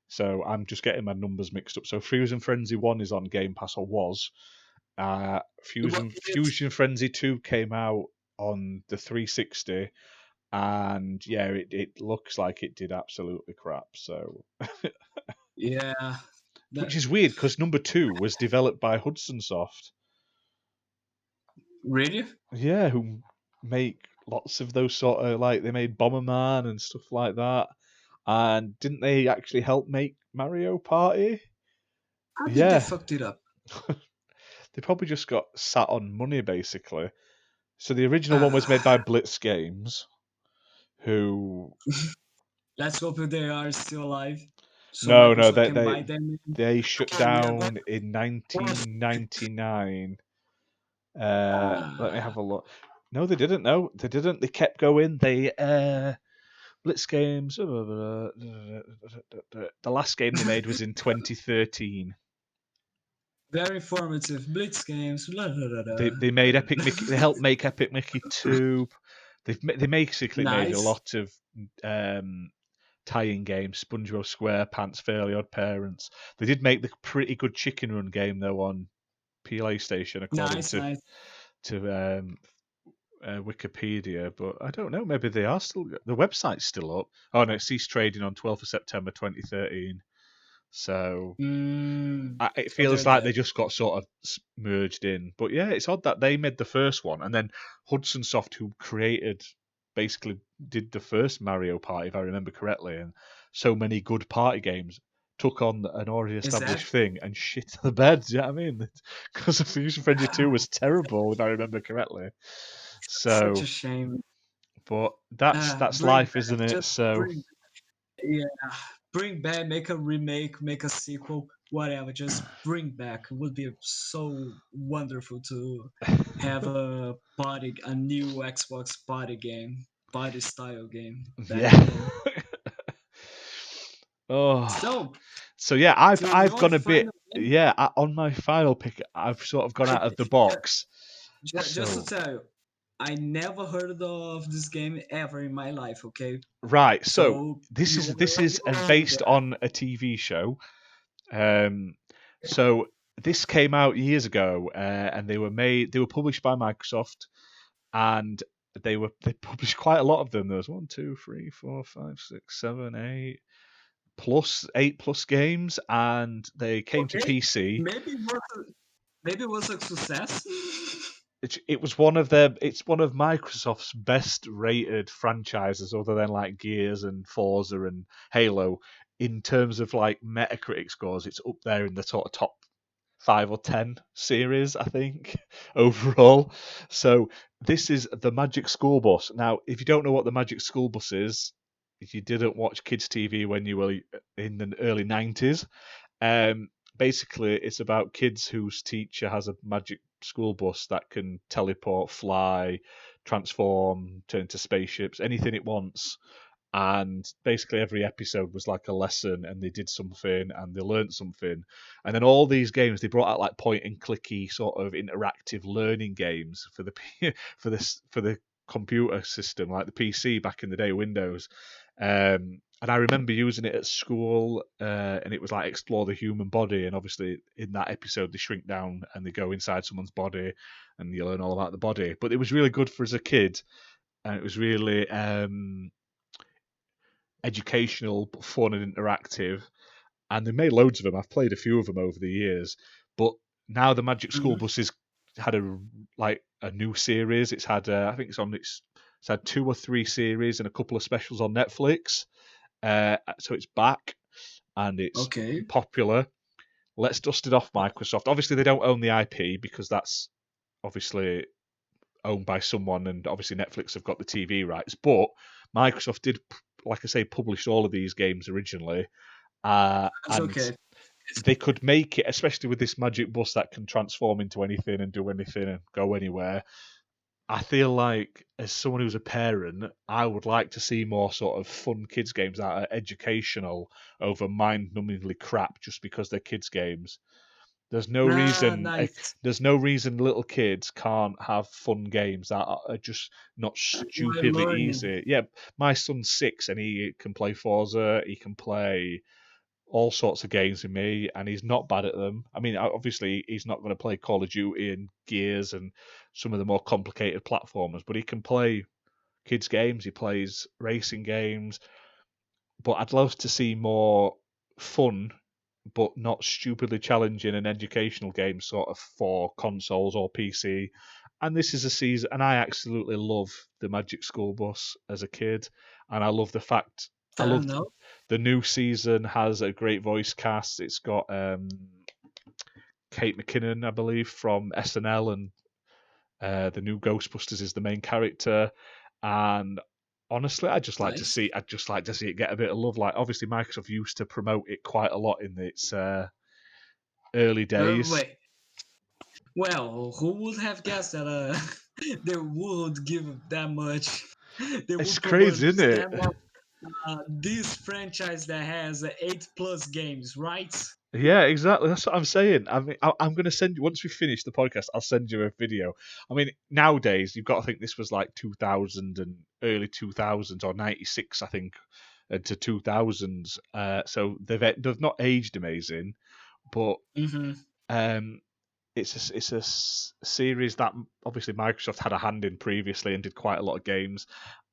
So I'm just getting my numbers mixed up. So Fusion Frenzy 1 is on Game Pass, or was. It, Fusion Frenzy 2 came out on the 360, and yeah, it looks like it did absolutely crap. So, yeah, which that is weird because number 2 was developed by Hudson Soft. really. Yeah, who make lots of those sort of like they made Bomberman and stuff like that. And didn't they actually help make Mario Party? How did they Yeah, fucked it up? they probably just got sat on money basically. So the original one was made by Ah, Blitz Games, who let's hope they are still alive, so no, Microsoft they can they buy them. they shut Okay, we are going down in to. 1999. Let me have Ah, a look. No, they didn't. No, they didn't. They kept going. They Blitz Games. The last game they made was in 2013. very informative. Blitz games. Blah, blah, blah, They made blah. Epic Mickey. They helped make Epic Mickey 2. They basically made a Nice. lot of tie-in games. SpongeBob SquarePants, Fairly Odd Parents. They did make the pretty good Chicken Run game though on PlayStation, according Nice, nice. to Wikipedia. But I don't know. Maybe they are still. The website's still up. Oh no, it ceased trading on 12th of September 2013. So it So they're feels like dead. they just got sort of merged in. But yeah, it's odd that they made the first one, and then Hudson Soft, who created, basically did the first Mario Party, if I remember correctly, and so many good party games, took on an already established Exactly. thing and shit the bed. Do you know what I mean? Because Fusion Frenzy 2 was terrible, if I remember correctly. Such a So, shame. but that's Bring life, back. isn't it? Just So, bring. Yeah. Bring back. Make a remake. Make a sequel. Whatever. Just bring back. It would be so wonderful to have a new Xbox party game, party style game back yeah. then. Oh, So, so yeah, I've to I've your gone a bit. final one, Yeah, on my final pick, I've sort of gone I out of the box. just to So tell you, I never heard of this game ever in my life. Okay, right, so so this you is were this on is your own based there. on a TV show. Um, so this came out years ago, and they were published by Microsoft, and they published quite a lot of them. There was 1, 2, 3, 4, 5, 6, 7, 8 plus games, and they came to Okay, PC. maybe it was a success. It was one of their. It's one of Microsoft's best rated franchises, other than like Gears and Forza and Halo. In terms of like Metacritic scores, it's up there in the sort of top 5 or 10 series, I think, overall. So this is the Magic School Bus. Now, if you don't know what the Magic School Bus is, if you didn't watch kids TV when you were in the early 90s, basically, it's about kids whose teacher has a magic school bus that can teleport, fly, transform, turn into spaceships, anything it wants. And basically, every episode was like a lesson, and they did something and they learned something. And then all these games, they brought out like point and clicky sort of interactive learning games for the for the computer system, like the PC back in the day, Windows. And I remember using it at school, and it was like explore the human body. And obviously, in that episode, they shrink down and they go inside someone's body, and you learn all about the body. But it was really good for as a kid, and it was really educational, but fun and interactive. And they made loads of them. I've played a few of them over the years, but now the Magic School Mhm. Bus has had a new series. It's had I think it's had 2 or 3 series and a couple of specials on Netflix. So it's back and it's Okay, popular. Let's dust it off, Microsoft. Obviously, they don't own the IP because that's obviously owned by someone, and obviously Netflix have got the TV rights. But Microsoft did, like I say, publish all of these games originally, it's and okay. they could make it, especially with this magic bus that can transform into anything and do anything and go anywhere. I feel like, as someone who's a parent, I would like to see more sort of fun kids games that are educational over mind-numbingly crap just because they're kids games. There's no Ah, reason nice. there's no reason little kids can't have fun games that are just not While stupidly learning. easy. Yeah, my son's 6 and he can play Forza, he can play all sorts of games with me, and he's not bad at them. I mean, obviously, he's not going to play Call of Duty and Gears and some of the more complicated platformers, but he can play kids' games. He plays racing games. But I'd love to see more fun, but not stupidly challenging and educational games, sort of for consoles or PC. and this is a season, and I absolutely love the Magic School Bus as a kid, and I love the fact I Fair love enough. the new season has a great voice cast. It's got Kate McKinnon, I believe, from SNL, and the new Ghostbusters is the main character. And honestly, I'd just like to Nice. see it get a bit of love. Like, obviously, Microsoft used to promote it quite a lot in its early days. Wait. Well, who would have guessed that they would give that much? They It's would promote crazy, isn't it? that much. This franchise that has 8+ games, right? Yeah, exactly. That's what I'm saying. I mean, I'm going to send you, once we finish the podcast, I'll send you a video. I mean, nowadays, you've got to think this was like 2000 and early 2000s, or 96, I think, to 2000s. So they've not aged amazing, but Mm-hmm. it's a series that obviously Microsoft had a hand in previously and did quite a lot of games.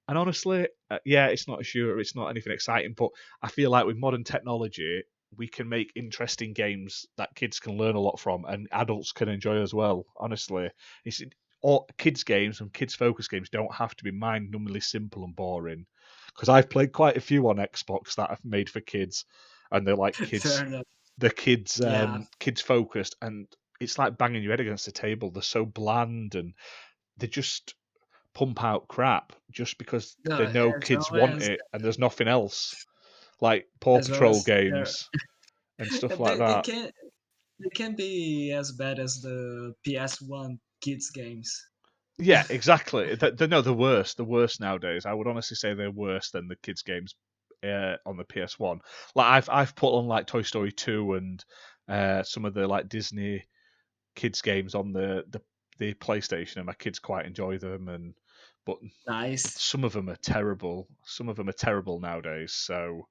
And honestly, yeah, it's not a shooter, it's not anything exciting, but I feel like with modern technology, we can make interesting games that kids can learn a lot from and adults can enjoy as well. Honestly, it's all kids games and kids focused games don't have to be mind-numbingly simple and boring. Because I've played quite a few on Xbox that I've made for kids, and they're like Fair enough. Yeah. kids focused, and it's like banging your head against the table. They're so bland and they just pump out crap just because they know As kids well want as it and there's nothing else, like Paw as well Patrol as their games and stuff like they that. can they can be as bad as the PS1 kids games. Yeah, exactly. They're no, the worst nowadays. I would honestly say they're worse than the kids games on the PS1. Like I've put on like Toy Story 2 and some of the like Disney kids games on the PlayStation, and my kids quite enjoy them. But Nice. some of them are terrible. Some of them are terrible nowadays. So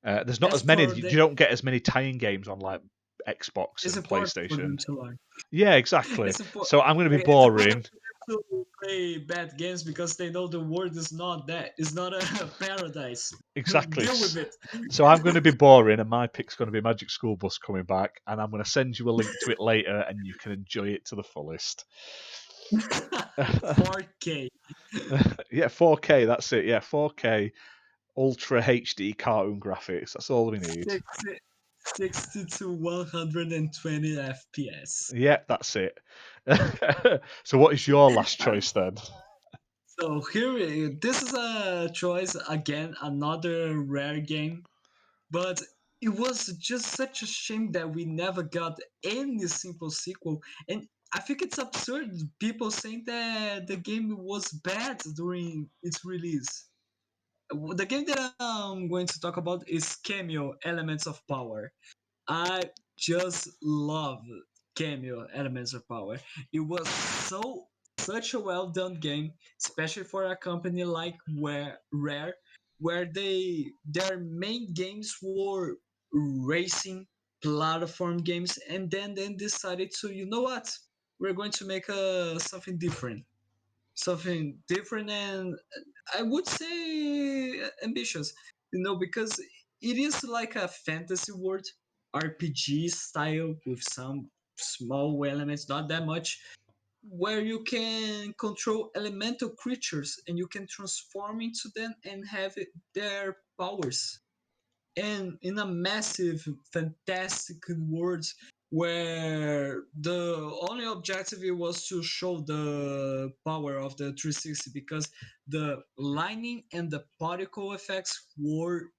there's not That's as many. for You the don't get as many tie-in games on like Xbox it's and important for them PlayStation. to learn. Yeah, exactly. It's important. So I'm going to be It's important boring. for them to play bad games because they know the world is not that. It's not a paradise. Exactly. Deal with it. So I'm going to be boring, and my pick's going to be Magic School Bus coming back, and I'm going to send you a link to it later, and you can enjoy it to the fullest. 4K. Yeah, 4K. That's it. Yeah, 4K Ultra HD cartoon graphics. That's all we need. 60 to 120 FPS. Yeah, that's it. So what is your last choice then? So this is a choice again, another rare game, but it was just such a shame that we never got any simple sequel. And I think it's absurd people saying that the game was bad during its release. The game that I'm going to talk about is Cameo Elements of Power. I just love Cameo Elements of Power. It was such a well done game, especially for a company like Rare, where their main games were racing platform games, and then decided to, you know what, we're going to make something different, and I would say ambitious, because it is like a fantasy world, RPG style with some small elements, not that much, where you can control elemental creatures and you can transform into them and have their powers, and in a massive, fantastic world where the only objective was to show the power of the 360, because the lightning and the particle effects were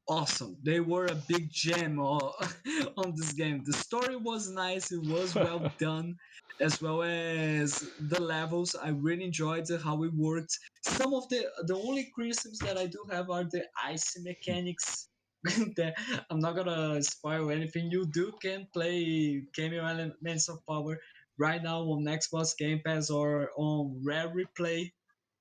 awesome. They were a big gem on this game. The story was nice, it was well done, as well as the levels. I really enjoyed how it worked. Some of the only criticisms that I do have are the icy mechanics. That I'm not gonna spoil anything. You do can play Cameo Elements of Power right now on Xbox Game Pass or on Rare Replay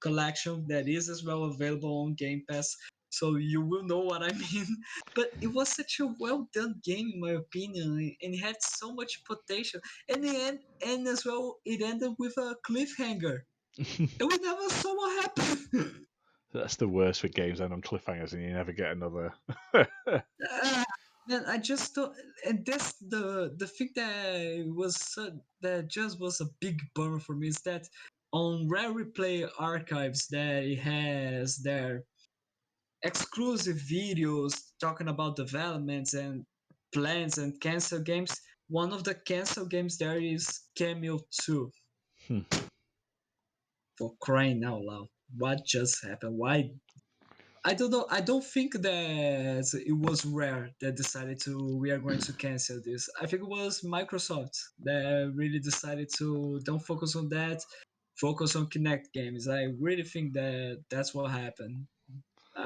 collection that is as well available on Game Pass, so you will know what I mean. But it was such a well done game, in my opinion, and it had so much potential. And the end, and as well, it ended with a cliffhanger, and we never saw what happened. That's the worst with games end on cliffhangers, and you never get another. Man, I just don't, and that's the thing that that just was a big bummer for me is that on Rare Replay Archives that it has their exclusive videos talking about developments and plans and cancel games. One of the cancel games there is Cameo 2. Hmm. For crying out loud. What just happened? Why? I don't know. I don't think that it was Rare that decided to we are going to cancel this. I think it was Microsoft that really decided to don't focus on that, focus on Kinect games. I really think that that's what happened.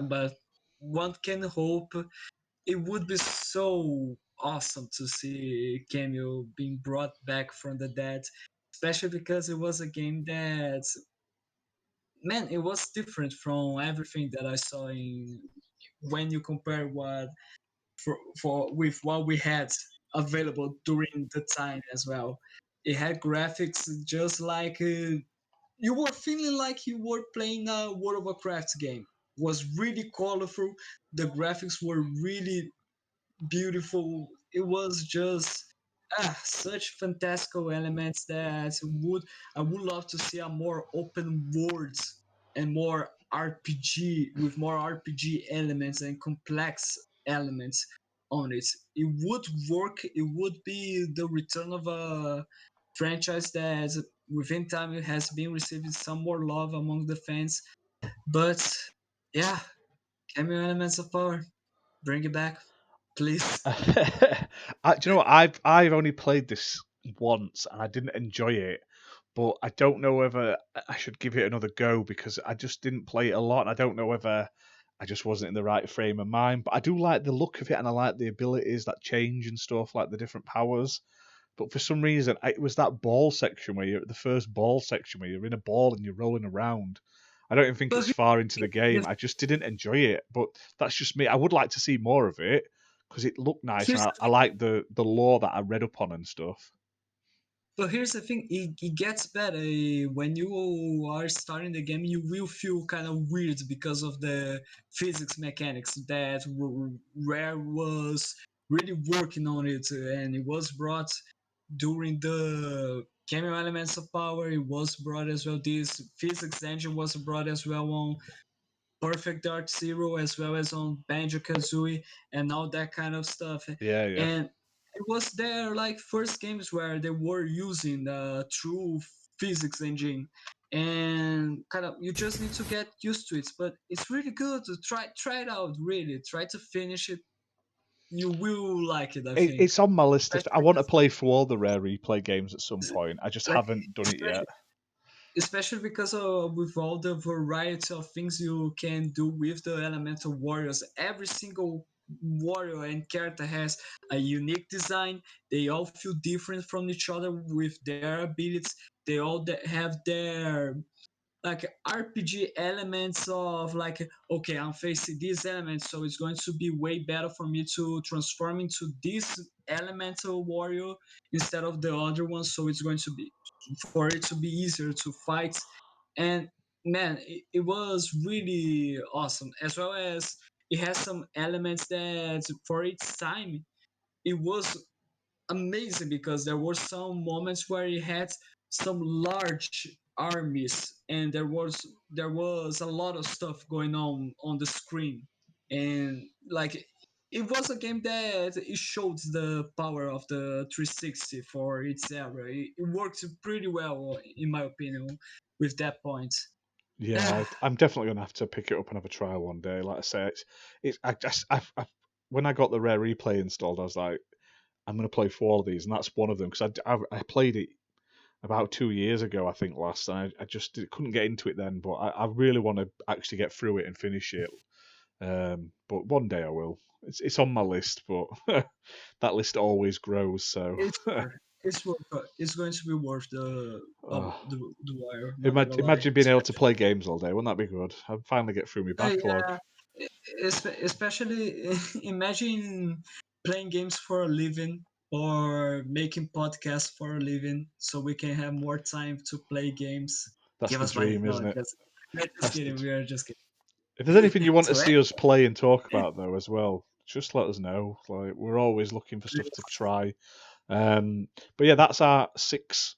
But one can hope it would be so awesome to see Cameo being brought back from the dead, especially because it was a game that, man, it was different from everything that I saw in when you compare what for with what we had available during the time as well. It had graphics just like you were feeling like you were playing a World of Warcraft game. It was really colorful. The graphics were really beautiful. It was just such fantastical elements that I would love to see a more open worlds and more RPG with more RPG elements and complex elements on it. It would work. It would be the return of a franchise that within time it has been receiving some more love among the fans. But yeah, cameo elements of power. Bring it back, please. Do you know what? I've only played this once and I didn't enjoy it, but I don't know whether I should give it another go because I just didn't play it a lot. And I don't know whether I just wasn't in the right frame of mind. But I do like the look of it and I like the abilities that change and stuff, like the different powers. But for some reason, it was that ball section where you're at the first ball section where you're in a ball and you're rolling around. I don't even think But it's far into the game. here's, I just didn't enjoy it. But that's just me. I would like to see more of it because it looked nice and here's I like the lore that I read up on and stuff. but here's the thing. It gets better when you are starting the game. You will feel kind of weird because of the physics mechanics that Rare was really working on it, and it was brought during the cameo elements of power. It was brought as well. This physics engine was brought as well on Perfect Dark Zero as well as on Banjo Kazooie and all that kind of stuff. Yeah, yeah. And it was their like first games where they were using the true physics engine, and kind of you just need to get used to it. But it's really good to try it out. Really, try to finish it. You will like it, I think. It's on my list. I Especially want to because, play through all the Rare Replay games at some point. I just like, haven't done it yet. especially especially because with all the variety of things you can do with the elemental warriors. Every single warrior and character has a unique design. They all feel different from each other with their abilities. They all have their like RPG elements of like, okay, I'm facing these elements, so it's going to be way better for me to transform into this elemental warrior instead of the other one. So it's going to be for it to be easier to fight. And man, it was really awesome. As well as it has some elements that for its time it was amazing because there were some moments where he had some large armies and there was a lot of stuff going on the screen, and like it was a game that it showed the power of the 360 for its era. It worked pretty well in my opinion with that point. Yeah, I'm definitely gonna have to pick it up and have a try one day. Like I say, it's I just when I got the Rare Replay installed, I was like, I'm gonna play 4 of these, and that's one of them because I played it about 2 years ago, I think last, and I just couldn't get into it then. But I really want to actually get through it and finish it. But one day I will. It's on my list, but that list always grows. So it's worth it's going to be worth oh, the wire, not gonna lie. imagine being able to play games all day. Wouldn't that be good? I'd finally get through my backlog. Yeah, especially imagine playing games for a living or making podcasts for a living, so we can have more time to play games. That's Give the us money. dream, No, isn't it? we're just That's the kidding. We are just If there's anything you kidding. want to So see us play and talk about, though, as well, just let us know. Like, we're always looking for stuff to try. But yeah, that's our six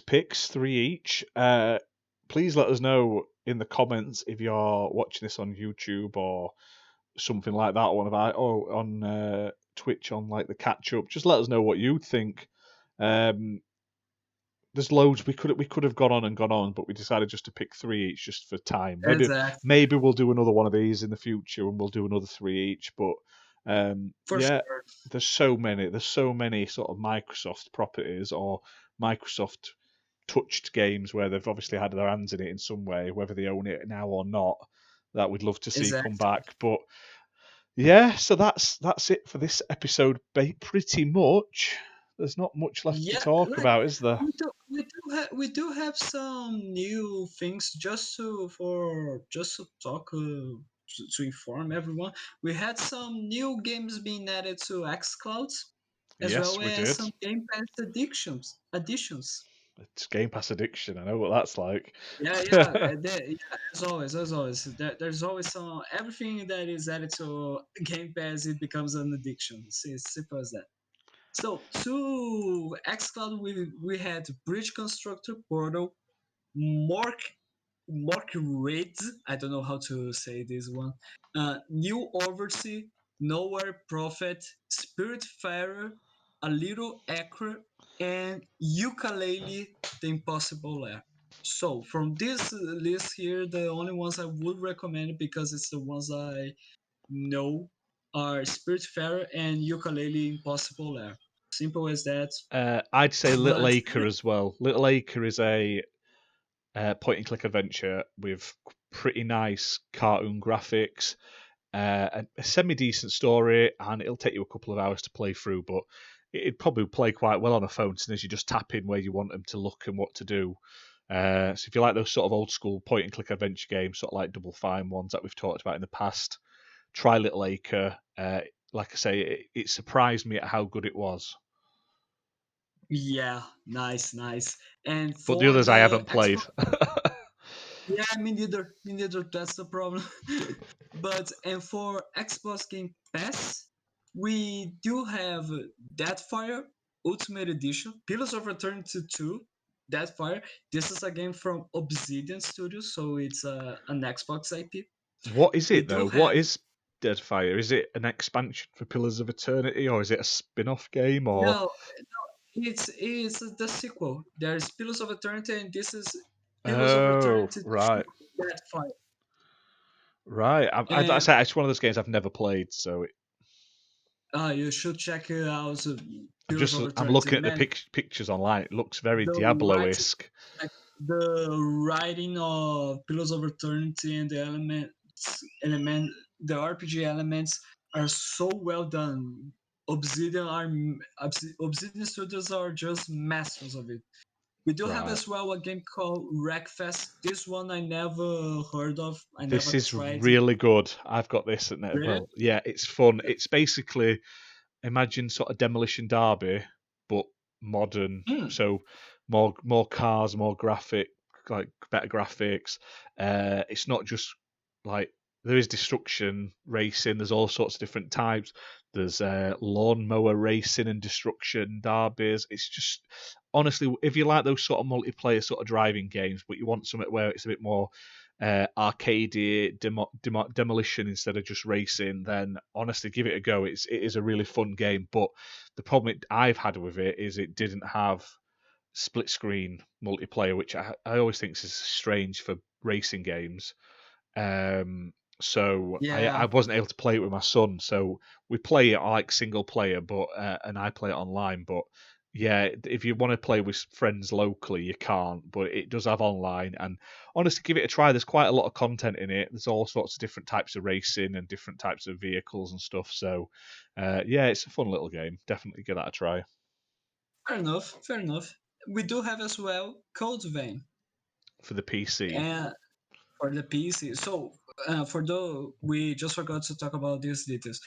picks, 3 each. Please let us know in the comments if you're watching this on YouTube or something like that, or on Twitch on like the catch up. Just let us know what you think. There's loads we could have gone on, but we decided just to pick 3 each just for time. Exactly. Maybe we'll do another one of these in the future, and we'll do another 3 each. But For yeah, sure. there's so many sort of Microsoft properties or Microsoft touched games where they've obviously had their hands in it in some way, whether they own it now or not. That we'd love to see come Exactly. back, but. Yeah, so that's it for this episode, pretty much. There's not much left to Yeah, talk like about, is there? we do have some new things just to talk to inform everyone. We had some new games being added to xCloud, as Yes, well we as did. some Game Pass additions. It's Game Pass addiction. I know what that's like. Yeah, as always, there's always some everything that is added to Game Pass. It becomes an addiction. It's as simple as that. So to xCloud, we had Bridge Constructor Portal, Mork Mork Raid. I don't know how to say this one. New Oversea, Nowhere Prophet, Spiritfarer, A Little Acre, and Ukulele: The Impossible Lair. So from this list here, the only ones I would recommend because it's the ones I know are Spiritfarer and Ukulele: Impossible Lair. Simple as that. I'd say Little But Acre as well. Little Acre is a point and click adventure with pretty nice cartoon graphics, a semi decent story, and it'll take you a couple of hours to play through, but it'd probably play quite well on a phone since you just tap in where you want them to look and what to do. So if you like those sort of old school point and click adventure games, sort of like Double Fine ones that we've talked about in the past, try Little Acre. Like I say, it surprised me at how good it was. yeah, nice. And But the for others I the haven't played. Xbox, yeah, me neither. Me neither. That's the problem. But and for Xbox Game Pass, we do have Deadfire Ultimate Edition, Pillars of Eternity 2, Deadfire. This is a game from Obsidian Studios, so it's an Xbox IP. What is We it do though? What have is Deadfire? Is it an expansion for Pillars of Eternity, or is it a spin-off game? Or no, it's the sequel. There's Pillars of Eternity, and this is Pillars of oh, Eternity 2, right, Deadfire. right. I And say it's one of those games I've never played, so you should check it out. Pillars of I'm Eternity, looking at the man. pictures online. It looks very The writing, Diablo-esque. like the writing of Pillars of Eternity and the RPG elements are so well done. Obsidian Studios are just masters of it. We do have Right. as well a game called Wreckfest. This one I never heard of. I This never is tried it. really good. I've got this at net. Really? Well, yeah, it's fun. It's basically imagine sort of Demolition Derby, but modern. Hmm. So more cars, more graphic, like better graphics. It's not just like there is destruction racing. There's all sorts of different types. There's lawnmower racing and destruction derbies. It's just honestly, if you like those sort of multiplayer sort of driving games, but you want something where it's a bit more arcadey demolition instead of just racing, then honestly give it a go. It is a really fun game, but the problem I've had with it is it didn't have split screen multiplayer, which I always think is strange for racing games. So I Yeah. wasn't able to play it with my son, so we play it like single player, but and I play it online. But yeah, if you want to play with friends locally, you can't. But it does have online, and honestly, give it a try. There's quite a lot of content in it. There's all sorts of different types of racing and different types of vehicles and stuff. So yeah, it's a fun little game. Definitely give that a try Fair enough. Fair enough. We do have as well Code Vein. for the PC And for the PC. So, for though we just forgot to talk about these details.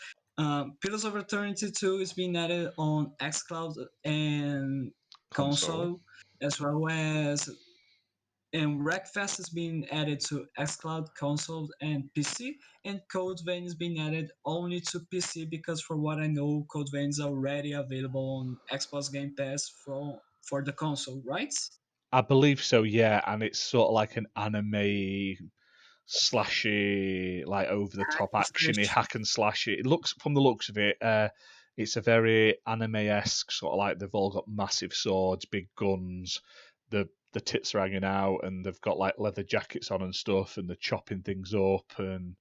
Pillars of Eternity 2 is being added on xCloud and console. console, as well as And Wreckfest is being added to xCloud, console, and PC, and Code Vein is being added only to PC because, for what I know, Code Vein is already available on Xbox Game Pass for the console, right? I believe so, yeah, and it's sort of like an anime slashy, like over the top actiony hack and slashy. It looks, from the looks of it, it's a very anime esque sort of like they've all got massive swords, big guns, the tits are hanging out, and they've got like leather jackets on and stuff, and they're chopping things up. And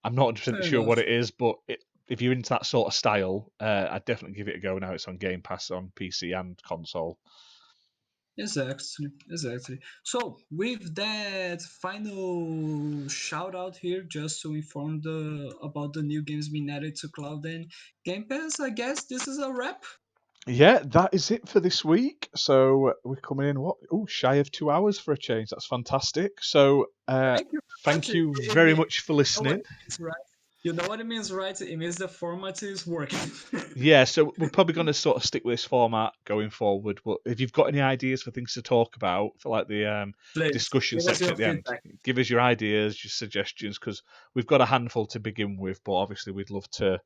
I'm not 100% Fair sure enough. what it is, but if you're into that sort of style, I'd definitely give it a go. Now it's on Game Pass on PC and console. Exactly. So, with that final shout out here, just to inform about the new games being added to Cloud and Game Pass, I guess this is a wrap. Yeah, that is it for this week. So we're coming in shy of 2 hours for a change. That's fantastic. So Thank you very much. thank you very much for You know what listening. it means, right? You know what it means, right? It means the format is working. Yeah, so we're probably going to sort of stick with this format going forward. But if you've got any ideas for things to talk about, for like the Please discussion give us section your at the end, feedback. give us your ideas, your suggestions, because we've got a handful to begin with. But obviously, we'd love to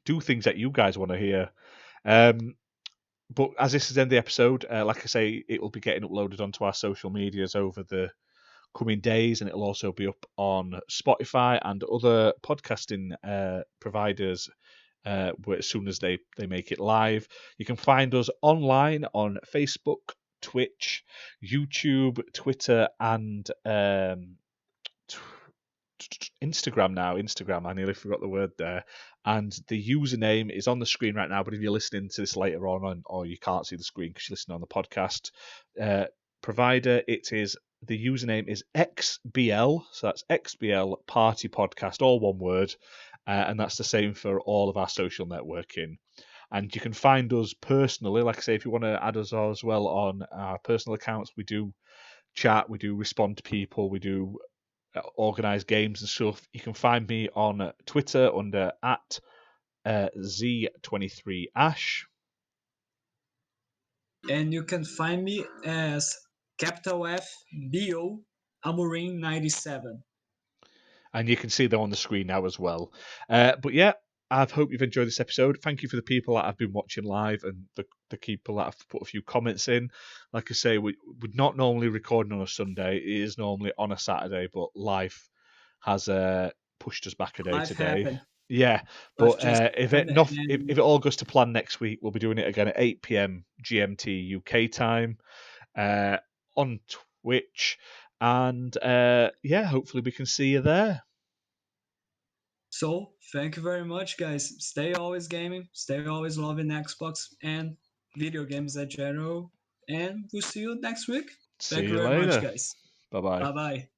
do things that you guys want to hear. But as this is the end of the episode, like I say, it will be getting uploaded onto our social medias over the coming days, and it'll also be up on Spotify and other podcasting providers as soon as they make it live. You can find us online on Facebook, Twitch, YouTube, Twitter, and Instagram now. Instagram, I nearly forgot the word there. And the username is on the screen right now, but if you're listening to this later on or you can't see the screen because you're listening on the podcast provider, the username is XBL, so that's XBL Party Podcast, all one word, and that's the same for all of our social networking. And you can find us personally, like I say, if you want to add us as well on our personal accounts, we do chat, we do respond to people, we do organize games and stuff. You can find me on Twitter under at Z23Ash. And you can find me as capital FBO Amorim 97. And you can see them on the screen now as well. But yeah, I hope you've enjoyed this episode. Thank you for the people that have been watching live and the people that have put a few comments in. Like I say, we're not normally recording on a Sunday. It is normally on a Saturday, but life has pushed us back a day Life today. happened. Yeah, Life but just if happened. it all goes to plan next week, we'll be doing it again at 8 p.m. GMT UK time on Twitch. And yeah, hopefully we can see you there. So, thank you very much, guys. Stay always gaming, stay always loving Xbox and video games in general. And we'll see you next week. See Thank you you very much, later. guys. Bye bye. Bye bye.